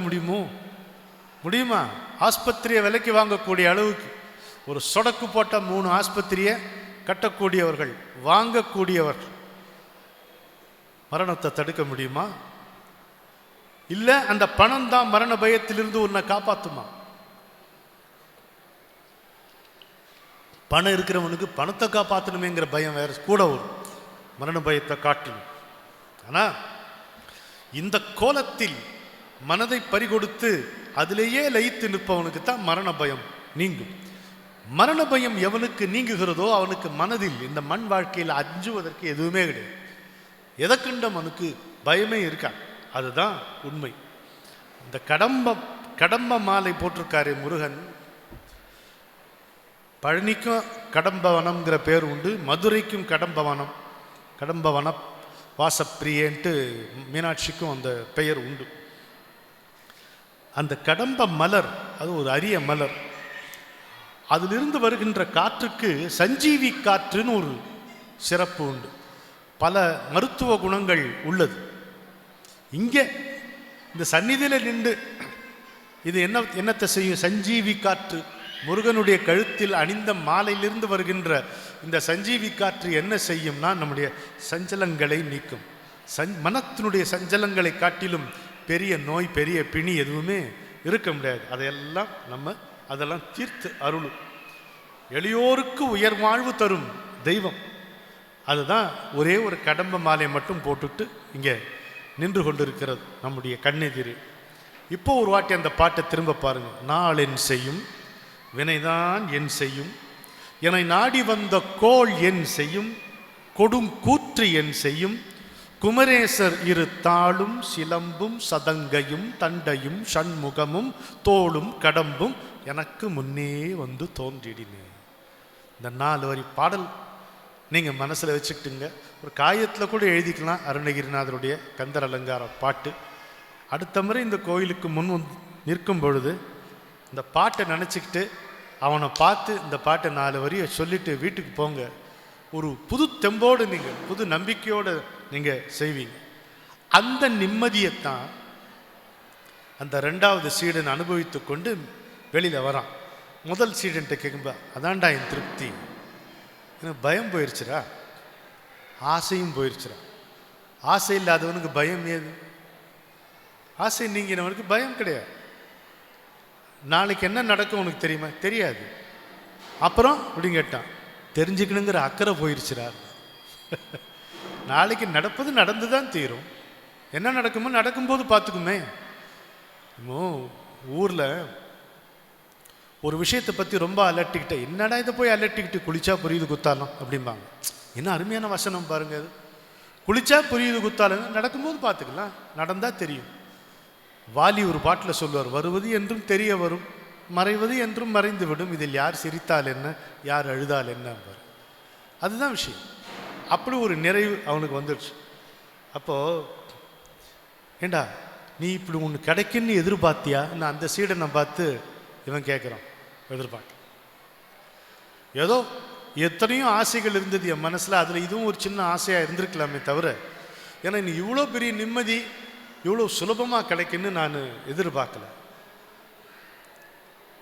முடியுமா? ஆஸ்பத்திரியை விலைக்கு வாங்கக்கூடிய அளவுக்கு ஒரு சொடக்கு போட்ட 3 ஆஸ்பத்திரியை கட்டக்கூடியவர்கள், வாங்கக்கூடியவர்கள். மரணத்தை தடுக்க முடியுமா? இல்லை அந்த பணம் தான் மரண பயத்திலிருந்து உன்னை காப்பாற்றுமா? பணம் இருக்கிறவனுக்கு பணத்தை காப்பாற்றணுமேங்கிற பயம் வேற கூட வரும், மரண பயத்தை காட்டணும். ஆனால் இந்த கோலத்தில் மனதை பறிகொடுத்து அதிலேயே லயித்து நிற்பவனுக்கு தான் மரண பயம் நீங்கும். மரண பயம் எவனுக்கு நீங்குகிறதோ அவனுக்கு மனதில் இந்த மண் வாழ்க்கையில் அஞ்சுவதற்கு எதுவுமே கிடையாது. எதை கண்டும் அவனுக்கு பயமே இருக்கா. அதுதான் உண்மை. இந்த கடம்ப மாலை போட்டிருக்காரு முருகன். பழனிக்கும் கடம்பவனம்ங்கிற பேர் உண்டு, மதுரைக்கும் கடம்பவன வாசப்பிரியன்ட்டு மீனாட்சிக்கும் அந்த பெயர் உண்டு. அந்த கடம்ப மலர் அது ஒரு அரிய மலர். அதிலிருந்து வருகின்ற காற்றுக்கு சஞ்சீவி காற்றுன்னு ஒரு சிறப்பு உண்டு. பல மருத்துவ குணங்கள் உள்ளது. இங்கே இந்த சந்நிதியில் நின்று இது என்னத்தை செய்யும்? சஞ்சீவி காற்று, முருகனுடைய கழுத்தில் அணிந்த மாலையிலிருந்து வருகின்ற இந்த சஞ்சீவி காற்று என்ன செய்யும்னா நம்முடைய சஞ்சலங்களை நீக்கும். மனத்தினுடைய சஞ்சலங்களை காட்டிலும் பெரிய நோய், பெரிய பிணி எதுவுமே இருக்க முடியாது. அதெல்லாம் தீர்த்து அருளும். எளியோருக்கு உயர் வாழ்வு தரும் தெய்வம். அதுதான் ஒரே ஒரு கடம்ப மாலை மட்டும் போட்டுட்டு இங்கே நின்று கொண்டிருக்கிறது நம்முடைய கண்ணெதிரே. இப்போ ஒரு வாட்டி அந்த பாட்டை திரும்ப பாருங்க. நாள் என் செய்யும் வினைதான் என் செய்யும், என்னை நாடி வந்த கோள் என் செய்யும், கொடும் கூற்று என் செய்யும், குமரேசர் இரு தாளும் சிலம்பும் சதங்கையும் தண்டையும் சண்முகமும் தோளும் கடம்பும் எனக்கு முன்னே வந்து தோன்றிடினே. இந்த 4 வரி பாடல் நீங்கள் மனசில் வச்சுக்கிட்டுங்க. ஒரு காயத்தில் கூட எழுதிக்கலாம். அருணகிரிநாதருடைய கந்தர் அலங்கார பாட்டு. அடுத்த முறை இந்த கோயிலுக்கு முன் நிற்கும் பொழுது இந்த பாட்டை நினச்சிக்கிட்டு அவனை பார்த்து இந்த பாட்டை 4 வரியை சொல்லிட்டு வீட்டுக்கு போங்க. ஒரு புது தெம்போடு நீங்கள், புது நம்பிக்கையோடு நீங்கள் செய்வீங்க. அந்த நிம்மதியைத்தான் அந்த 2வது சீடன் அனுபவித்து கொண்டு வெளியில் வரான். முதல் சீடன்ட்ட கேட்கும்பா, அதான்டா என் திருப்தி, எனக்கு பயம் போயிடுச்சுரா, ஆசையும் போயிடுச்சுரா. ஆசை இல்லாதவனுக்கு பயம் ஏது? ஆசை நீங்கினவனுக்கு பயம் கிடையாது. நாளைக்கு என்ன நடக்கும் உனக்கு தெரியுமா? தெரியாது. அப்புறம் அப்படின்னு கேட்டான். தெரிஞ்சுக்கணுங்கிற அக்கறை போயிடுச்சுரா. நாளைக்கு நடப்பது நடந்து தான் தீரும். என்ன நடக்குமோ நடக்கும்போது பார்த்துக்குமே. ஊரில் ஒரு விஷயத்தை பற்றி ரொம்ப அலட்டிக்கிட்ட, என்னடா இதை போய் அலட்டிக்கிட்டு குளிச்சா புரியுது குத்தாலம் அப்படிம்பாங்க. என்ன அருமையான வசனம் பாருங்க. அது குளிச்சா புரியுது குத்தாலம், நடக்கும்போது பார்த்துக்கலாம், நடந்தால் தெரியும். வாலி ஒரு பாட்டில் சொல்லுவார், வருவது என்றும் தெரிய வரும், மறைவது என்றும் மறைந்துவிடும். இதில் யார் சிரித்தால் என்ன, யார் அழுதால் என்ன, அதுதான் விஷயம். அப்படி ஒரு நிறைவு அவனுக்கு வந்துடுச்சு. அப்போது ஏண்டா நீ இப்படி ஒன்று கிடைக்குன்னு எதிர்பார்த்தியா? நான் அந்த சீடனை பார்த்து இவன் கேட்குறான். எதிர்பார்க்க ஏதோ எத்தனையோ ஆசைகள் இருந்தது என் மனசில், அதில் இதுவும் ஒரு சின்ன ஆசையாக இருந்திருக்கலாமே தவிர, ஏன்னா நீ இவ்வளோ பெரிய நிம்மதி இவ்வளோ சுலபமாக கிடைக்குன்னு நான் எதிர்பார்க்கல.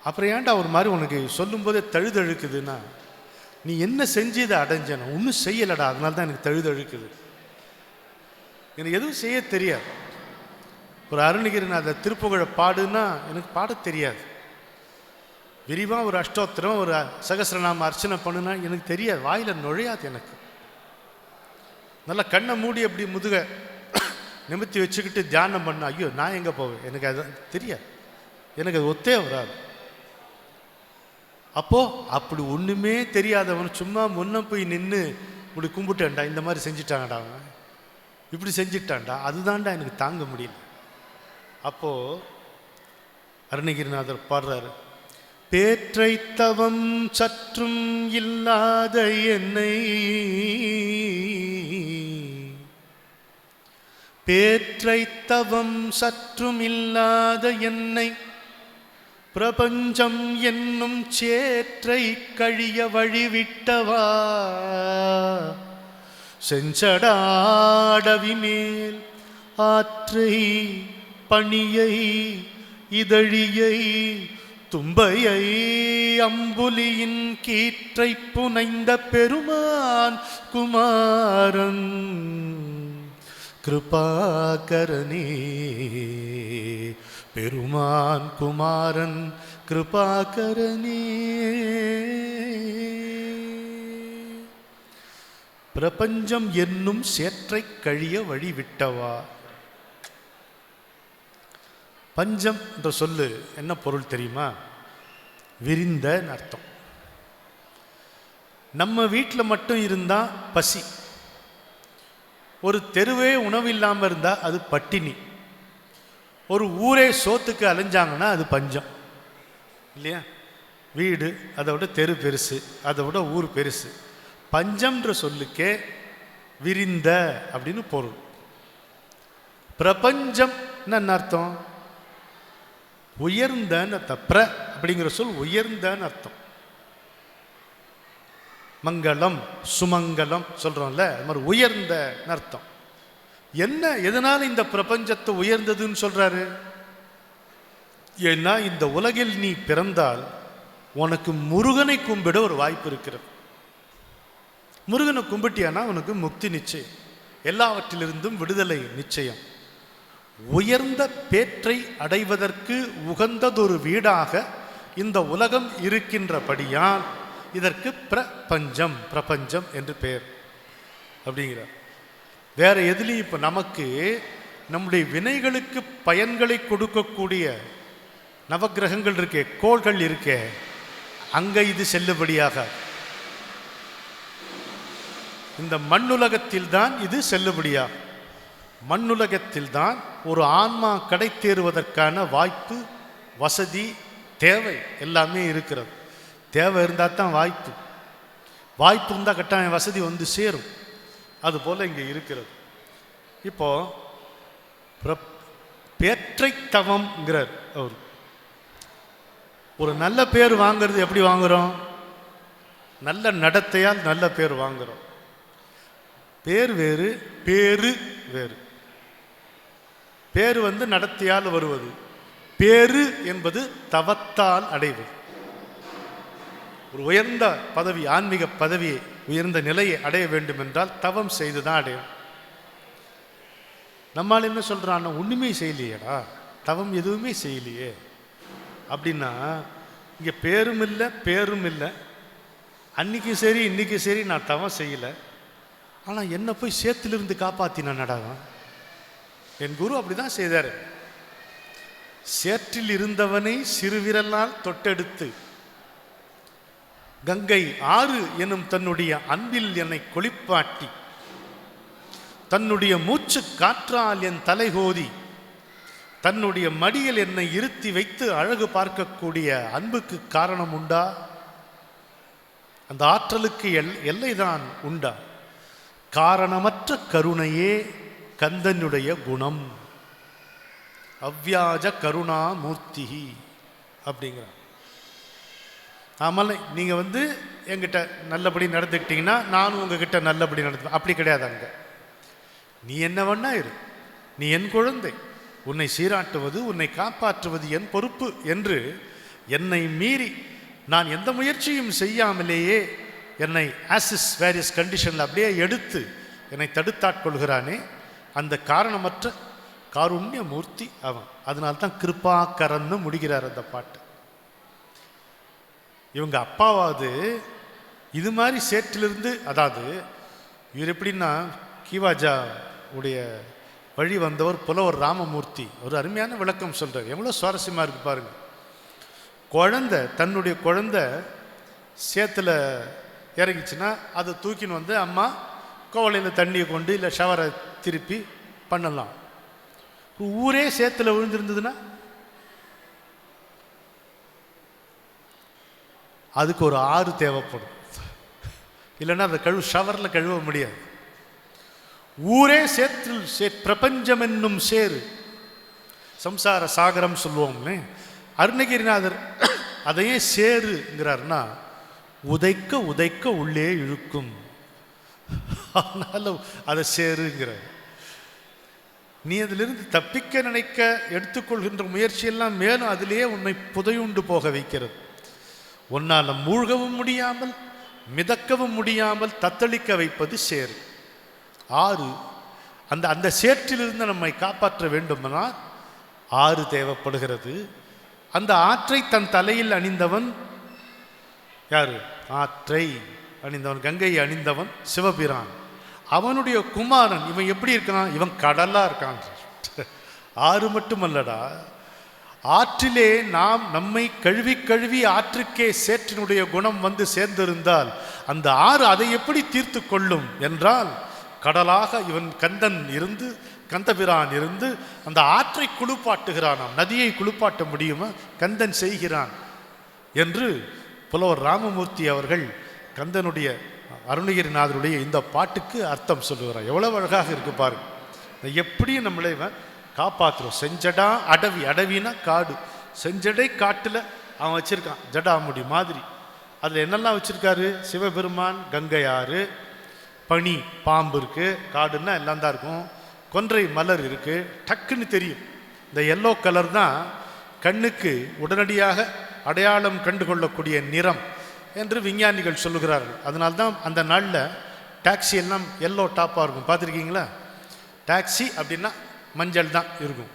அப்புறம் ஏன்டா ஒரு மாதிரி உனக்கு சொல்லும்போதே தழுதழுக்குதுன்னா, நீ என்ன செஞ்சு இதை அடைஞ்சன? ஒன்றும் செய்யலடா, அதனால தான் எனக்கு தழுதழுக்குது. எனக்கு எதுவும் செய்ய தெரியாது. ஒரு அருணகிரிநாதர் திருப்புகழை பாடுன்னா எனக்கு பாட தெரியாது. விரிவாக ஒரு அஷ்டோத்திரம் ஒரு சகஸ்ரநாம அர்ச்சனை பண்ணுனா எனக்கு தெரியாது, வாயில் நுழையாது. எனக்கு நல்லா கண்ணை மூடி அப்படி முதுக நிமித்தி வச்சுக்கிட்டு தியானம் பண்ண, ஐயோ நான் எங்கே போவேன், எனக்கு அது தெரியாது, எனக்கு அது ஒத்தே வராது. அப்போது அப்படி ஒன்றுமே தெரியாதவன் சும்மா முன்ன போய் நின்று இப்படி கும்பிட்டேன்டா, இந்த மாதிரி செஞ்சிட்டாங்கடா, அவன் இப்படி செஞ்சிட்டான்டா, அதுதான்டா எனக்கு தாங்க முடியல. அப்போது அருணகிரிநாதர் பாடுறாரு, பேற்றை தவம் சற்றும் இல்லாத என்னை, பேற்றை தவம் சற்றும் இல்லாத என்னை, பிரபஞ்சம் என்னும் சேற்றை கழிய வழிவிட்டவா, செஞ்சடாடவி மேல் ஆற்றை பணியை இதழியை தும்பையை அம்புலியின் கீற்றை புனைந்த பெருமான் குமாரன் கிருபாகரனே, பெருமான் குமாரன் கிருபாகரனே. பிரபஞ்சம் என்னும் சேற்றை கழிய வழிவிட்டவா. பஞ்சம் என்ற சொல்லு என்ன பொருள் தெரியுமா? விரிந்த அர்த்தம். நம்ம வீட்டில் மட்டும் இருந்தால் பசி, ஒரு தெருவே உணவு இல்லாமல் இருந்தால் அது பட்டினி, ஒரு ஊரே சோத்துக்கு அலைஞ்சாங்கன்னா அது பஞ்சம் இல்லையா? வீடு அதை விட தெரு பெருசு, அதை விட ஊர் பெருசு. பஞ்சம்ன்ற சொல்லுக்கே விரிந்த அப்படின்னு பொருள். பிரபஞ்சம் என்ன அர்த்தம்? உயர்ந்தன்னு அர்த்தம். அப்படிங்கிற சொல் உயர்ந்தன்னு அர்த்தம். மங்களம் சுமங்கலம் சொல்றோம்ல, அது மாதிரி உயர்ந்த அர்த்தம். என்ன எதனால இந்த பிரபஞ்சத்தை உயர்ந்ததுன்னு சொல்றாரு? ஏன்னா இந்த உலகில் நீ பிறந்தால் உனக்கு முருகனை கும்பிட ஒரு வாய்ப்பு இருக்கிறது. முருகனை கும்பிட்டியானா உனக்கு முக்தி நிச்சயம், எல்லாவற்றிலிருந்தும் விடுதலை நிச்சயம். உயர்ந்த பேற்றை அடைவதற்கு உகந்ததொரு வீடாக இந்த உலகம் இருக்கின்றபடியால் இதற்கு பிரபஞ்சம், பிரபஞ்சம் என்று பெயர் அப்படிங்கிறார். வேற எதுலையும் இப்போ நமக்கு நம்முடைய வினைகளுக்கு பயன்களை கொடுக்கக்கூடிய நவக்கிரகங்கள் இருக்கே, கோள்கள் இருக்கே, அங்கே இது செல்லுபடியாக. இந்த மண்ணுலகத்தில் தான் இது செல்லுபடியாக. மண்ணுலகத்தில் தான் ஒரு ஆன்மா கடை தேறுவதற்கான வாய்ப்பு, வசதி, தேவை எல்லாமே இருக்கிறது. தேவை இருந்தால் தான் வாய்ப்பு, வாய்ப்பு இருந்தால் கட்டாயம் வசதி வந்து சேரும். அதுபோல் இங்கே இருக்கிறது. இப்போ பேற்றை தவம்ங்கிறார் அவர். ஒரு நல்ல பேர் வாங்கிறது எப்படி வாங்குகிறோம்? நல்ல நடத்தையால் நல்ல பேர் வாங்குகிறோம். பேர் வேறு, பேரு வேறு. பேர் நடத்தையால் வருவது, பேரு என்பது தவத்தால் அடைவது. ஒரு உயர்ந்த பதவி, ஆன்மீக பதவியை, உயர்ந்த நிலையை அடைய வேண்டும் என்றால் தவம் செய்து தான் அடையும். நம்மால் என்ன சொல்கிறான்னா, ஒன்றுமே செய்யலையேடா, தவம் எதுவுமே செய்யலையே அப்படின்னா, இங்கே பேரும் இல்லை பேரும் இல்லை, அன்னைக்கும் சரி இன்னைக்கும் சரி நான் தவம் செய்யலை, ஆனால் என்னை போய் சேத்திலிருந்து காப்பாற்றினானடா. என் குரு அப்படி தான் செய்தார். சேற்றில் இருந்தவனை சிறுவிரலால் தொட்டெடுத்து கங்கை ஆறு எனும் தன்னுடைய அன்பில் என்னை கொளிப்பாட்டி, தன்னுடைய மூச்சு காற்றால் என் தலைகோதி தன்னுடைய மடியில் என்னை இருத்தி வைத்து அழகு பார்க்கக்கூடிய அன்புக்கு காரணம் உண்டா? அந்த ஆற்றலுக்கு எல்லைதான் உண்டா? காரணமற்ற கருணையே கந்தனுடைய குணம். அவ்வியாஜ கருணா மூர்த்தி அப்படிங்கிறார். ஆமாம், நீங்கள் என்கிட்ட நல்லபடி நடந்துக்கிட்டீங்கன்னா நானும் உங்ககிட்ட நல்லபடி நடந்து, அப்படி கிடையாது. அங்க நீ என்ன வேணா இரு, நீ என் குழந்தை, உன்னை சீராட்டுவது உன்னை காப்பாற்றுவது என் பொறுப்பு என்று என்னை மீறி நான் எந்த முயற்சியும் செய்யாமலேயே என்னை ஆசிஸ் வேரியஸ் கண்டிஷனில் அப்படியே எடுத்து என்னை தடுத்தாட்கொள்கிறானே, அந்த காரணமற்ற காருண்ய மூர்த்தி அவன். அதனால்தான் கிருபாகரன்னு முடிகிறார் அந்த பாட்டு. இவங்க அப்பாவாவது இது மாதிரி சேற்றிலிருந்து, அதாவது இவர் எப்படின்னா கீவாஜா உடைய வழி வந்தவர் புலவர் ராமமூர்த்தி ஒரு அருமையான விளக்கம் சொல்றார். எவ்வளோ சுவாரஸ்யமாக இருக்கு பாருங்க. தன்னுடைய குழந்தை சேத்துல இறங்கிச்சுன்னா அதை தூக்கின்னு அம்மா கோவலையில் தண்ணியை கொண்டு இல்லை ஷவரை திருப்பி பண்ணலாம். ஊரே சேத்துல விழுந்திருந்ததுன்னா அதுக்கு ஒரு ஆறு தேவைப்படும். இல்லைன்னா அதை ஷவரில் கழுவ முடியாது. ஊரே சேற்றில் பிரபஞ்சம் என்னும் சேரு, சம்சார சாகரம் சொல்லுவோம்னு அருணகிரிநாதர் அதையே சேருங்கிறார்னா உதைக்க உதைக்க உள்ளே இழுக்கும். ஆனாலும் அதை சேருங்கிறார். நீ அதிலிருந்து தப்பிக்க நினைக்க எடுத்துக்கொள்கின்ற முயற்சியெல்லாம் மேலும் அதிலேயே உன்னை புதையுண்டு போக வைக்கிறது. உன்னால் மூழ்கவும் முடியாமல் மிதக்கவும் முடியாமல் தத்தளிக்க வைப்பது சேரு. ஆறு. அந்த சேற்றிலிருந்து நம்மை காப்பாற்ற வேண்டுமானால் ஆறு தேவைப்படுகிறது. அந்த ஆற்றை தன் தலையில் அணிந்தவன் யாரு? ஆற்றை அணிந்தவன், கங்கையை அணிந்தவன் சிவபிரான். அவனுடைய குமாரன் இவன் எப்படி இருக்கான்? இவன் கடலா இருக்கான். ஆறு மட்டுமல்லடா, ஆற்றிலே நாம் நம்மை கழுவி கழுவி ஆற்றுக்கே சேற்றினுடைய குணம் சேர்ந்திருந்தால் அந்த ஆறு அதை எப்படி தீர்த்து கொள்ளும் என்றால், கடலாக இவன் கந்தன் இருந்து, கந்தபிரான் இருந்து அந்த ஆற்றை குளிப்பாட்டுகிறானாம். நதியை குளிப்பாட்ட முடியுமா? கந்தன் செய்கிறான் என்று புலவர் ராமமூர்த்தி அவர்கள் கந்தனுடைய அருணகிரிநாதருடைய இந்த பாட்டுக்கு அர்த்தம் சொல்லுகிறார். எவ்வளவு அழகாக இருக்கு பாருங்க. எப்படியும் நம்மளை காப்பாற்றுறோம். செஞ்சடா அடவி, அடவினா காடு, செஞ்சடை காட்டில் அவன் வச்சிருக்கான் ஜடாமுடி மாதிரி. அதில் என்னெல்லாம் வச்சிருக்காரு சிவபெருமான்? கங்கையாறு, பனி, பாம்பு இருக்கு, காடுன்னா எல்லாம் தான் இருக்கும், கொன்றை மலர் இருக்கு, டக்குன்னு தெரியும். இந்த எல்லோ கலர் தான் கண்ணுக்கு உடனடியாக அடையாளம் கண்டு கொள்ளக்கூடிய நிறம் என்று விஞ்ஞானிகள் சொல்லுகிறார்கள். அதனால்தான் அந்த நாளில் டாக்ஸி எல்லாம் எல்லோ டாப்பாக இருக்கும். பார்த்துருக்கீங்களா? டாக்ஸி அப்படின்னா மஞ்சள் தான் இருக்கும்.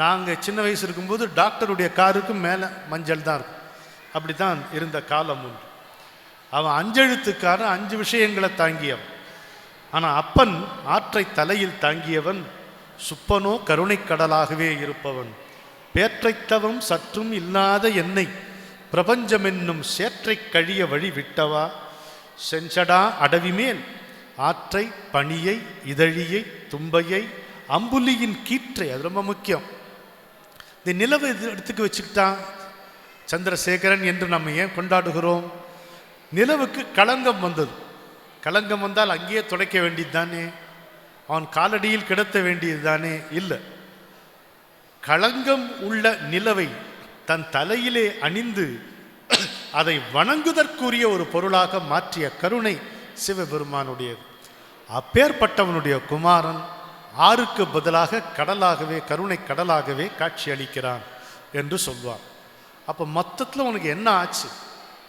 நாங்கள் சின்ன வயசு இருக்கும்போது டாக்டருடைய காருக்கு மேலே மஞ்சள் தான் இருக்கும். அப்படி தான் இருந்த காலம் உண்டு. அவன் 5 எழுத்துக்காரன், 5 விஷயங்களை தாங்கியவன். ஆனால் அப்பன் ஆற்றை தலையில் தாங்கியவன். சுப்பனோ கருணை கடலாகவே இருப்பவன். பேற்றைத்தவம் சற்றும் இல்லாத என்னை பிரபஞ்சம் என்னும் சேற்றை கழிய வழி விட்டவா, செஞ்சடா அடவிமேல் ஆற்றை பனியை இதழியை தும்பையை அம்புலியின் கீற்றை. அது ரொம்ப முக்கியம். இந்த நிலவை எடுத்துக்க வச்சுக்கிட்டான் சந்திரசேகரன் என்று நம்ம ஏன் கொண்டாடுகிறோம்? நிலவுக்கு களங்கம் வந்தது. களங்கம் வந்தால் அங்கேயே துடைக்க வேண்டியது தானே? அவன் காலடியில் கிடத்த வேண்டியது தானே? இல்லை. களங்கம் உள்ள நிலவை தன் தலையிலே அணிந்து அதை வணங்குதற்குரிய ஒரு பொருளாக மாற்றிய கருணை சிவபெருமானுடையது. அப்பேற்பட்டவனுடைய குமாரன் ஆறுக்கு பதிலாக கடலாகவே, கருணை கடலாகவே காட்சி அளிக்கிறான் என்று சொல்வார். அப்போ மொத்தத்தில் உனக்கு என்ன ஆச்சு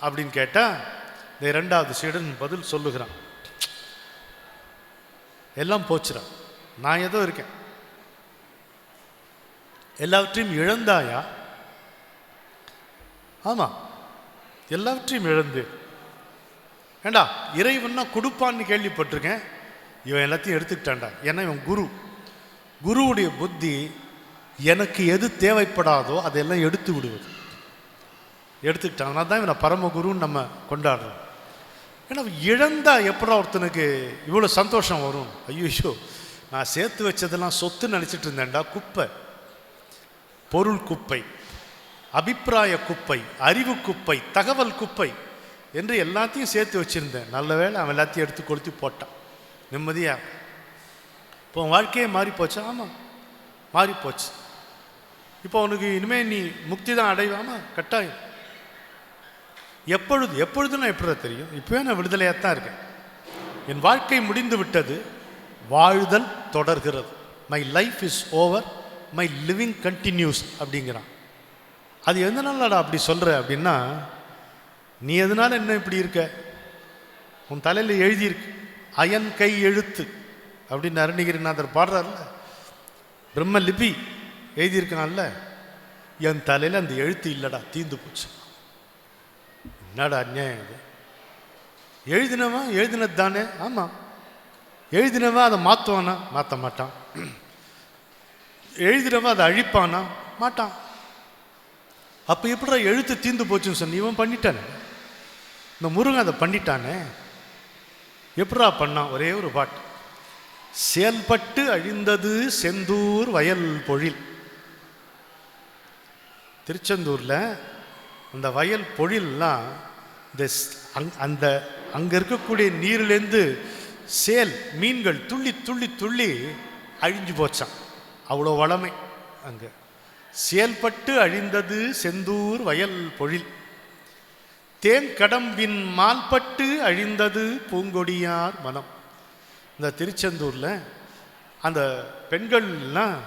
அப்படின்னு கேட்டால், இந்த 2வது சீடன் பதில் சொல்லுகிறான். எல்லாம் போச்சுறான், நான் ஏதோ இருக்கேன். எல்லாவற்றையும் இழந்தாயா? ஆமாம், எல்லாவற்றையும் இழந்து. ஏண்டா இறைவன்னா கொடுப்பான்னு கேள்விப்பட்டிருக்கேன், இவன் எல்லாத்தையும் எடுத்துக்கிட்டான்டா. ஏன்னா இவன் குருவுடைய புத்தி எனக்கு எது தேவைப்படாதோ அதையெல்லாம் எடுத்து விடுவது. எடுத்துக்கிட்டான். அதனால தான் இவனை பரமகுருன்னு நம்ம கொண்டாடுறோம். ஏன்னா இழந்தா எப்படா ஒருத்தனுக்கு இவ்வளோ சந்தோஷம் வரும்? ஐயோ, நான் சேர்த்து வச்சதெல்லாம் சொத்துன்னு நினச்சிட்டு இருந்தேன்டா, குப்பை. பொருள் குப்பை, அபிப்பிராய குப்பை, அறிவு குப்பை, தகவல் குப்பை என்று எல்லாத்தையும் சேர்த்து வச்சுருந்தேன். நல்ல வேளை அவன் எல்லாத்தையும் எடுத்து கொளுத்தி போட்டான். நிம்மதியாக இப்போ வாழ்க்கையே மாறிப்போச்சு. ஆமாம், மாறிப்போச்சு. இப்போ உனக்கு இனிமேல் நீ முக்தி தான் அடைவாமா? கட்டாயம். எப்பொழுதுன்னா எப்படி தெரியும்? இப்போவே நான் விடுதலையாக தான் இருக்கேன். என் வாழ்க்கை முடிந்து விட்டது, வாழ்தல் தொடர்கிறது. My life is over, my living continues அப்படிங்கிறான். அது எதனாலடா அப்படி சொல்கிற அப்படின்னா, நீ எதனால என்ன இப்படி இருக்க? உன் தலையில் எழுதியிருக்கு அயன் கை எழுத்து அப்படின்னு அருணகிரிநாதர் பாடுறார்ல, பிரம்ம லிபி எழுதியிருக்கான்ல, என் தலையில் அந்த எழுத்து இல்லைடா, தீந்து போச்சு. என்னடா அநியாயம் இது? எழுதினவன் எழுதினது தானே. ஆமாம், எழுதினவன் அதை மாற்றுவானா? மாற்ற மாட்டான். எழுதினவன் அதை அழிப்பானா? மாட்டான். அப்போ எப்படிடா எழுத்து தீந்து போச்சுன்னு சொன்ன? இவன் பண்ணிட்டானே, இந்த முருகன் அதை பண்ணிட்டானே. எப்படா பண்ணான்? ஒரே ஒரு பாட்டு. செயல்பட்டு அழிந்தது செந்தூர் வயல் பொழில். திருச்செந்தூரில் அந்த வயல் பொழில்லாம் அந்த அங்கே இருக்கக்கூடிய நீரிலேருந்து சேல் மீன்கள் துள்ளி துள்ளி துள்ளி அழிஞ்சு போச்சான். அவ்வளோ வளமை அங்கே. செயல்பட்டு அழிந்தது செந்தூர் வயல் பொழில், தேங்கடம்பின் மால்பட்டு அழிந்தது பூங்கொடியார் மனம். இந்த திருச்செந்தூரில் அந்த பெண்கள்லாம்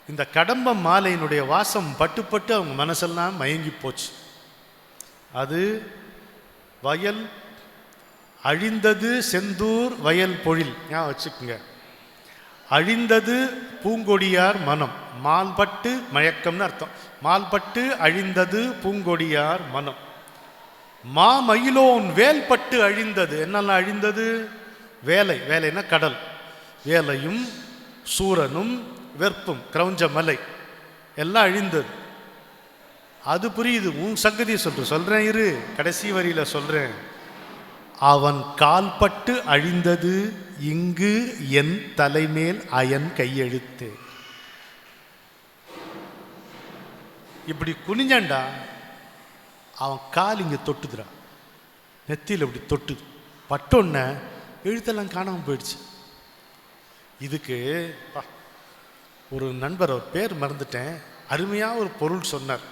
இந்த கடம்ப மாலையினுடைய வாசம் பட்டு பட்டு அவங்க மனசெல்லாம் மயங்கி போச்சு. அது வயல் அழிந்தது செந்தூர் வயல் பொழில், ஞாபகம் வச்சுக்குங்க. அழிந்தது பூங்கொடியார் மனம், மால்பட்டு மயக்கம்னு அர்த்தம். மால்பட்டு அழிந்தது பூங்கொடியார் மனம். மாமயிலோன் வேல்பட்டு அழிந்தது. என்னெல்லாம் அழிந்தது? வேலைன்னா கடல், வேலையும் சூரனும் வெற்பும் கிரௌஞ்ச மலை எல்லாம் அழிந்தது. அது புரியுது. உன் சங்கதியை சொல்றேன் இரு, கடைசி வரியில சொல்றேன். அவன் கால்பட்டு அழிந்தது இங்கு என் தலைமேல் அயன் கையெழுத்து. இப்படி குனிஞ்சண்டா அவன் கால் இங்கே தொட்டுதுரா, நெத்தியில் இப்படி தொட்டுது. பட்டோன்ன எழுத்தெல்லாம் காணாமல் போயிடுச்சு. இதுக்கு ஒரு நண்பர், அவர் பேர் மறந்துட்டேன், அருமையாக ஒரு பொருள் சொன்னார்.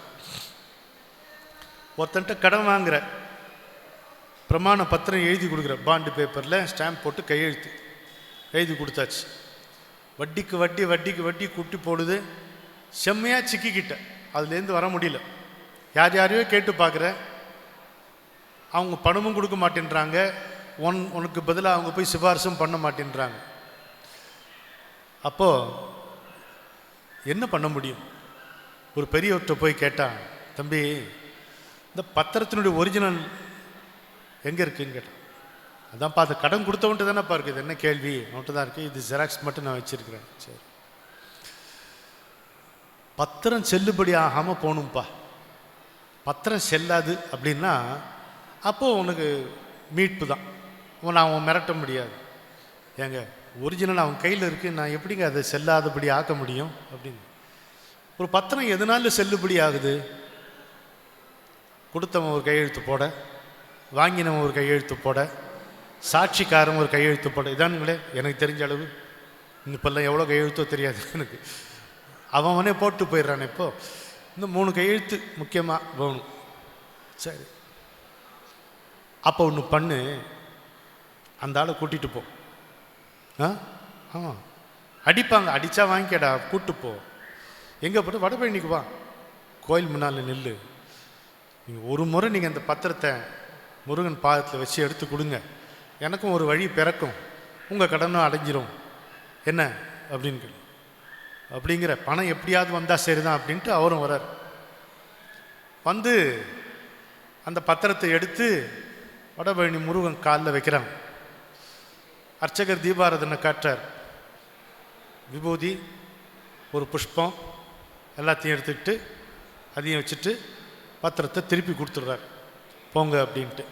ஒருத்தன்ட்ட கடன் வாங்குற, பிரமாண பத்திரம் எழுதி கொடுக்குற, பாண்டு பேப்பரில் ஸ்டாம்ப் போட்டு கையெழுத்து எழுதி கொடுத்தாச்சு. வட்டிக்கு வட்டி வட்டிக்கு வட்டி குட்டி போடுது. செம்மையாக சிக்கிக்கிட்ட, அதுலேருந்து வர முடியல. யாரையோ கேட்டு பார்க்குற, அவங்க பணமும் கொடுக்க மாட்டேன்றாங்க, உனக்கு பதிலாக அவங்க போய் சிபாரிசும் பண்ண மாட்டேன்றாங்க. அப்போது என்ன பண்ண முடியும்? ஒரு பெரியவர்கிட்ட போய் கேட்டான், தம்பி இந்த பத்திரத்தினுடைய ஒரிஜினல் எங்கே இருக்குன்னு கேட்டான். அதான்ப்பா, அது கடன் கொடுத்தவன்ட்டு தானேப்பா இருக்குது. என்ன கேள்வி? அவன்கிட்ட தான் இருக்குது. இது ஜெராக்ஸ் மட்டும் நான் வச்சுருக்கிறேன். சரி, பத்திரம் செல்லுபடி ஆகாமல் போகணும்ப்பா. பத்திரம் செல்லாது அப்படின்னா அப்போது உனக்கு மீட்பு தான். நான் மிரட்ட முடியாது. ஏங்க, ஒரிஜினல் அவன் கையில் இருக்குது, நான் எப்படிங்க அதை செல்லாதபடி ஆக்க முடியும் அப்படின்னு. ஒரு பத்திரம் எதனால செல்லுபடி ஆகுது? கொடுத்தவன் ஒரு கையெழுத்து போட, வாங்கினவன் ஒரு கையெழுத்து போட, சாட்சிக்காரன் ஒரு கையெழுத்து போட. இதானுங்களே எனக்கு தெரிஞ்ச அளவு. இப்போல்லாம் எவ்வளோ கையெழுத்தோ தெரியாது எனக்கு. அவனே போட்டு போயிடுறான். இப்போது இந்த 3 கையெழுத்து முக்கியமாக வேணும். சரி, அப்போ ஒன்று பண்ணு, அந்த ஆளை கூட்டிகிட்டு போ. ஆமாம், அடிப்பாங்க, அடித்தா வாங்கிக்கடா, கூப்பிட்டு போ. எங்கே போட்டு? வடபழனிக்கு வா, கோயில் முன்னால் நில்லு. நீங்கள் ஒரு முறை நீங்கள் அந்த பத்திரத்தை முருகன் பாதத்தில் வச்சு எடுத்து கொடுங்க, எனக்கும் ஒரு வழி பிறக்கும், உங்கள் கடனும் அடைஞ்சிரும். என்ன அப்படின்னு கேள்வி. அப்படிங்கிற பணம் எப்படியாவது வந்தால் சரிதான் அப்படின்ட்டு அவரும் வரார். வந்து அந்த பத்திரத்தை எடுத்து வடபழனி முருகன் காலில் வைக்கிறாங்க. அர்ச்சகர் தீபாராதனை காட்டுறார். விபூதி, ஒரு புஷ்பம் எல்லாத்தையும் எடுத்துக்கிட்டு அதையும் வச்சுட்டு பத்திரத்தை திருப்பி கொடுத்துட்றார். போங்க அப்படின்ட்டு.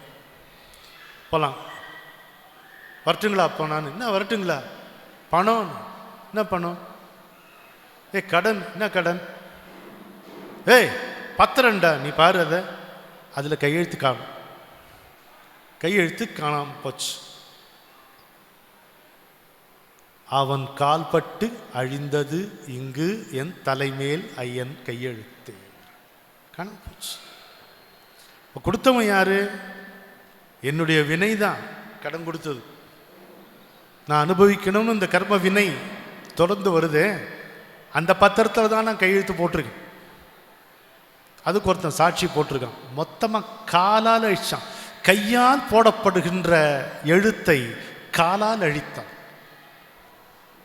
போகலாம். வரட்டுங்களா? அப்போ நான் என்ன வரட்டுங்களா? பணம் என்ன பணம்? கடன் என்ன கடன்? ஏய் பத்திரம்டா நீ பாரு அதை, அதில் கையெழுத்து காணும். கையெழுத்து காணாம போச்சு. அவன் கால்பட்டு அழிந்தது இங்கு என் தலைமேல் ஐயன் கையெழுத்து. காணாம போச்சு. கொடுத்தவன் யாரு? என்னுடைய வினை தான் கடன் கொடுத்தது. நான் அனுபவிக்கணும்னு இந்த கர்ம வினை தொடர்ந்து வருதே, அந்த பத்திரத்தில் தான் நான் கையெழுத்து போட்டிருக்கேன். அதுக்கு ஒருத்தன் சாட்சி போட்டிருக்கான். மொத்தமாக காலால் அழிச்சான். கையால் போடப்படுகின்ற எழுத்தை காலால் அழித்தான்.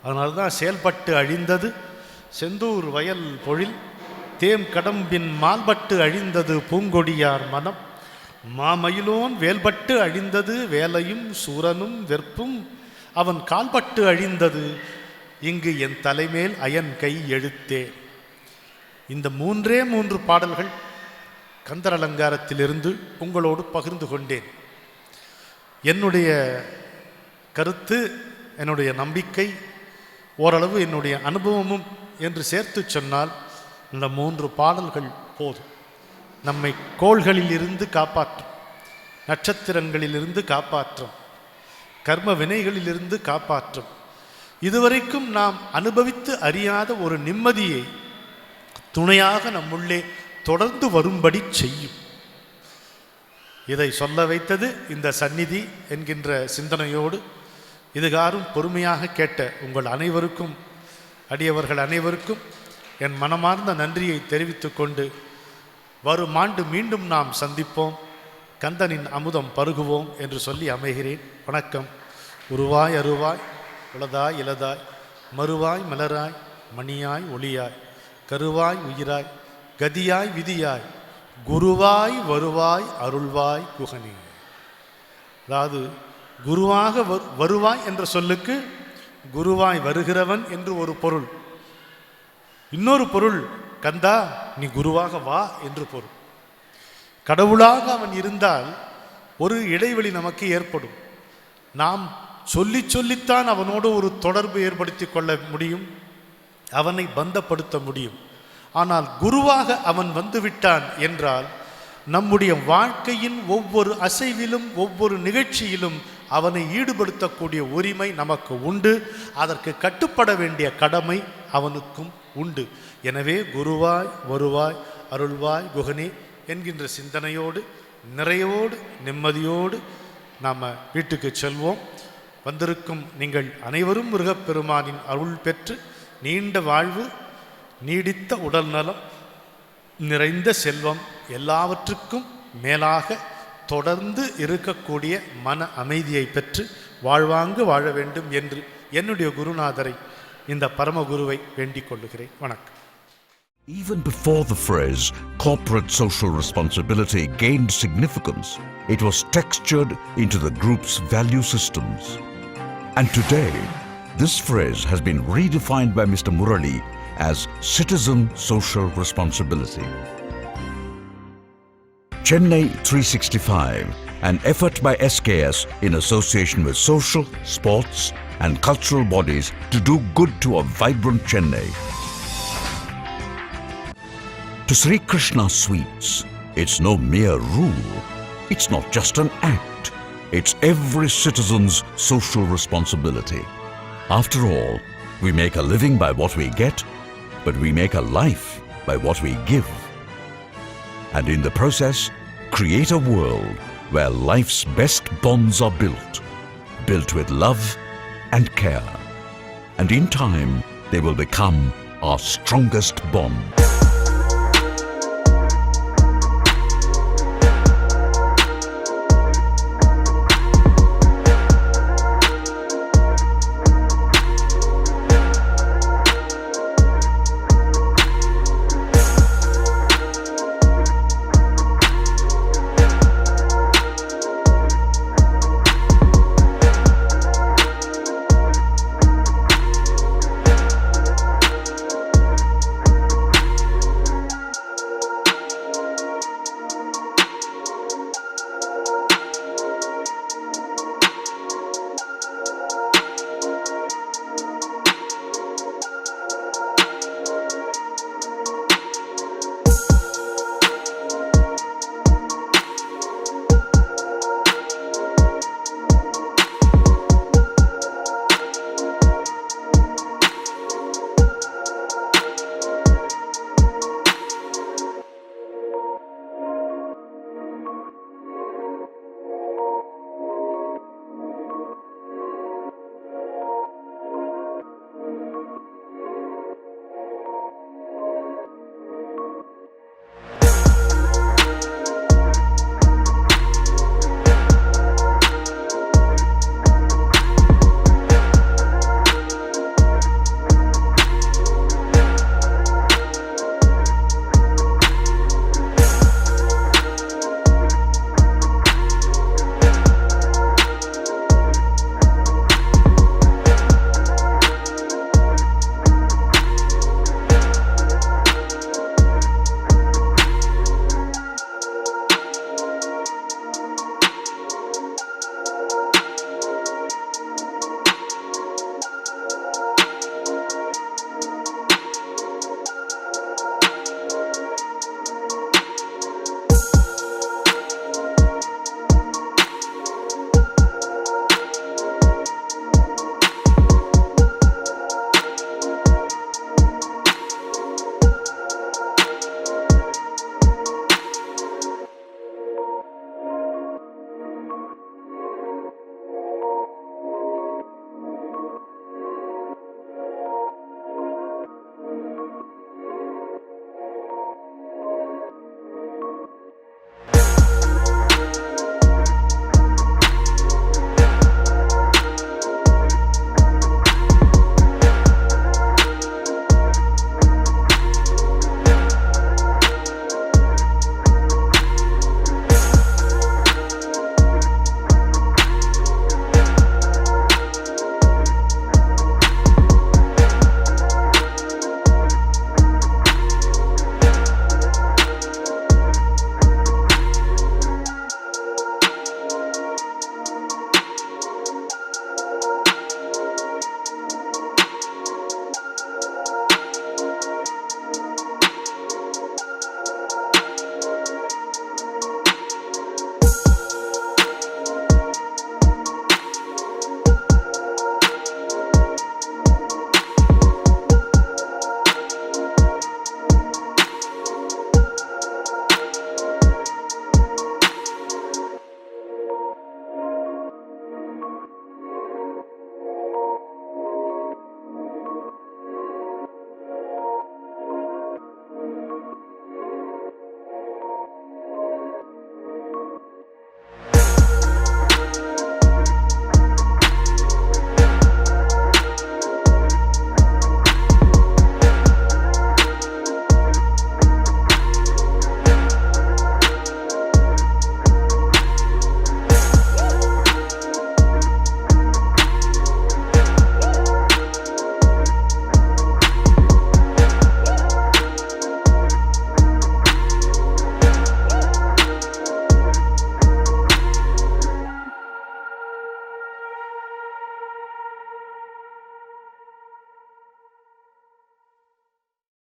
அதனால தான் செயல்பட்டு அழிந்தது செந்தூர் வயல் பொழில், தேம் கடம்பின் மால்பட்டு அழிந்தது பூங்கொடியார் மனம், மாமயிலோன் வேல்பட்டு அழிந்தது வேலையும் சூரனும் வெற்பும், அவன் கால்பட்டு அழிந்தது இங்கு என் தலைமேல் அயன் கை எழுத்தே. இந்த 3 பாடல்கள் கந்தர் அலங்காரத்திலிருந்து உங்களோடு பகிர்ந்து கொண்டேன். என்னுடைய கருத்து, என்னுடைய நம்பிக்கை, ஓரளவு என்னுடைய அனுபவமும் என்று சேர்த்து சொன்னால் இந்த 3 பாடல்கள் போதும். நம்மை கோள்களில் இருந்து காப்பாற்றும், நட்சத்திரங்களிலிருந்து காப்பாற்றும், கர்ம வினைகளிலிருந்து காப்பாற்றும், இதுவரைக்கும் நாம் அனுபவித்து அறியாத ஒரு நிம்மதியை துணையாக நம்முள்ளே தொடர்ந்து வரும்படி செய்யும். இதை சொல்ல வைத்தது இந்த சந்நிதி என்கின்ற சிந்தனையோடு இதுகாரும் பொறுமையாக கேட்ட உங்கள் அனைவருக்கும், அடியவர்கள் அனைவருக்கும் என் மனமார்ந்த நன்றியை தெரிவித்து கொண்டு வரும் ஆண்டு மீண்டும் நாம் சந்திப்போம், கந்தனின் அமுதம் பருகுவோம் என்று சொல்லி அமைகிறேன். வணக்கம். உருவாய் அருவாய் உளதாய் இலதாய் மறுவாய் மலராய் மணியாய் ஒளியாய் கருவாய் உயிராய் கதியாய் விதியாய் குருவாய் வருவாய் அருள்வாய் குகனே. அதாவது குருவாக வருவாய் என்ற சொல்லுக்கு குருவாய் வருகிறவன் என்று ஒரு பொருள். இன்னொரு பொருள், கந்தா நீ குருவாக வா என்று பொருள். கடவுளாக அவன் இருந்தால் ஒரு இடைவெளி நமக்கு ஏற்படும். நாம் சொல்லித்தான் அவனோடு ஒரு தொடர்பு ஏற்படுத்தி கொள்ள முடியும், அவனை பந்தப்படுத்த முடியும். ஆனால் குருவாக அவன் வந்துவிட்டான் என்றால் நம்முடைய வாழ்க்கையின் ஒவ்வொரு அசைவிலும் ஒவ்வொரு நிகழ்ச்சியிலும் அவனை ஈடுபடுத்தக்கூடிய உரிமை நமக்கு உண்டு. அதற்கு கட்டுப்பட வேண்டிய கடமை அவனுக்கும் உண்டு. எனவே குருவாய் வருவாய் அருள்வாய் குகனே என்கின்ற சிந்தனையோடு நிறையோடு நிம்மதியோடு நாம் வீட்டுக்கு செல்வோம். வந்திருக்கும் நீங்கள் அனைவரும் முருகப்பெருமானின் அருள் பெற்று நீண்ட வாழ்வு, நீடித்த உடல் நலம், நிறைந்த செல்வம், எல்லாவற்றுக்கும் மேலாக தொடர்ந்து இருக்கக்கூடிய மன அமைதியை பெற்று வாழ்வாங்கு வாழ வேண்டும் என்று என்னுடைய குருநாதரை, இந்த பரமகுருவை வேண்டிக் கொள்ளுகிறேன். வணக்கம். Even before the phrase corporate social responsibility gained significance, it was textured into the group's value systems. And today, this phrase has been redefined by Mr. Murali as citizen social responsibility. Chennai 365, an effort by SKS in association with social, sports and cultural bodies to do good to a vibrant Chennai. To Sri Krishna Sweets, it's no mere rule. It's not just an act. It's every citizen's social responsibility. After all, we make a living by what we get, but we make a life by what we give. And in the process, create a world where life's best bonds are built with love and care. And in time, they will become our strongest bond.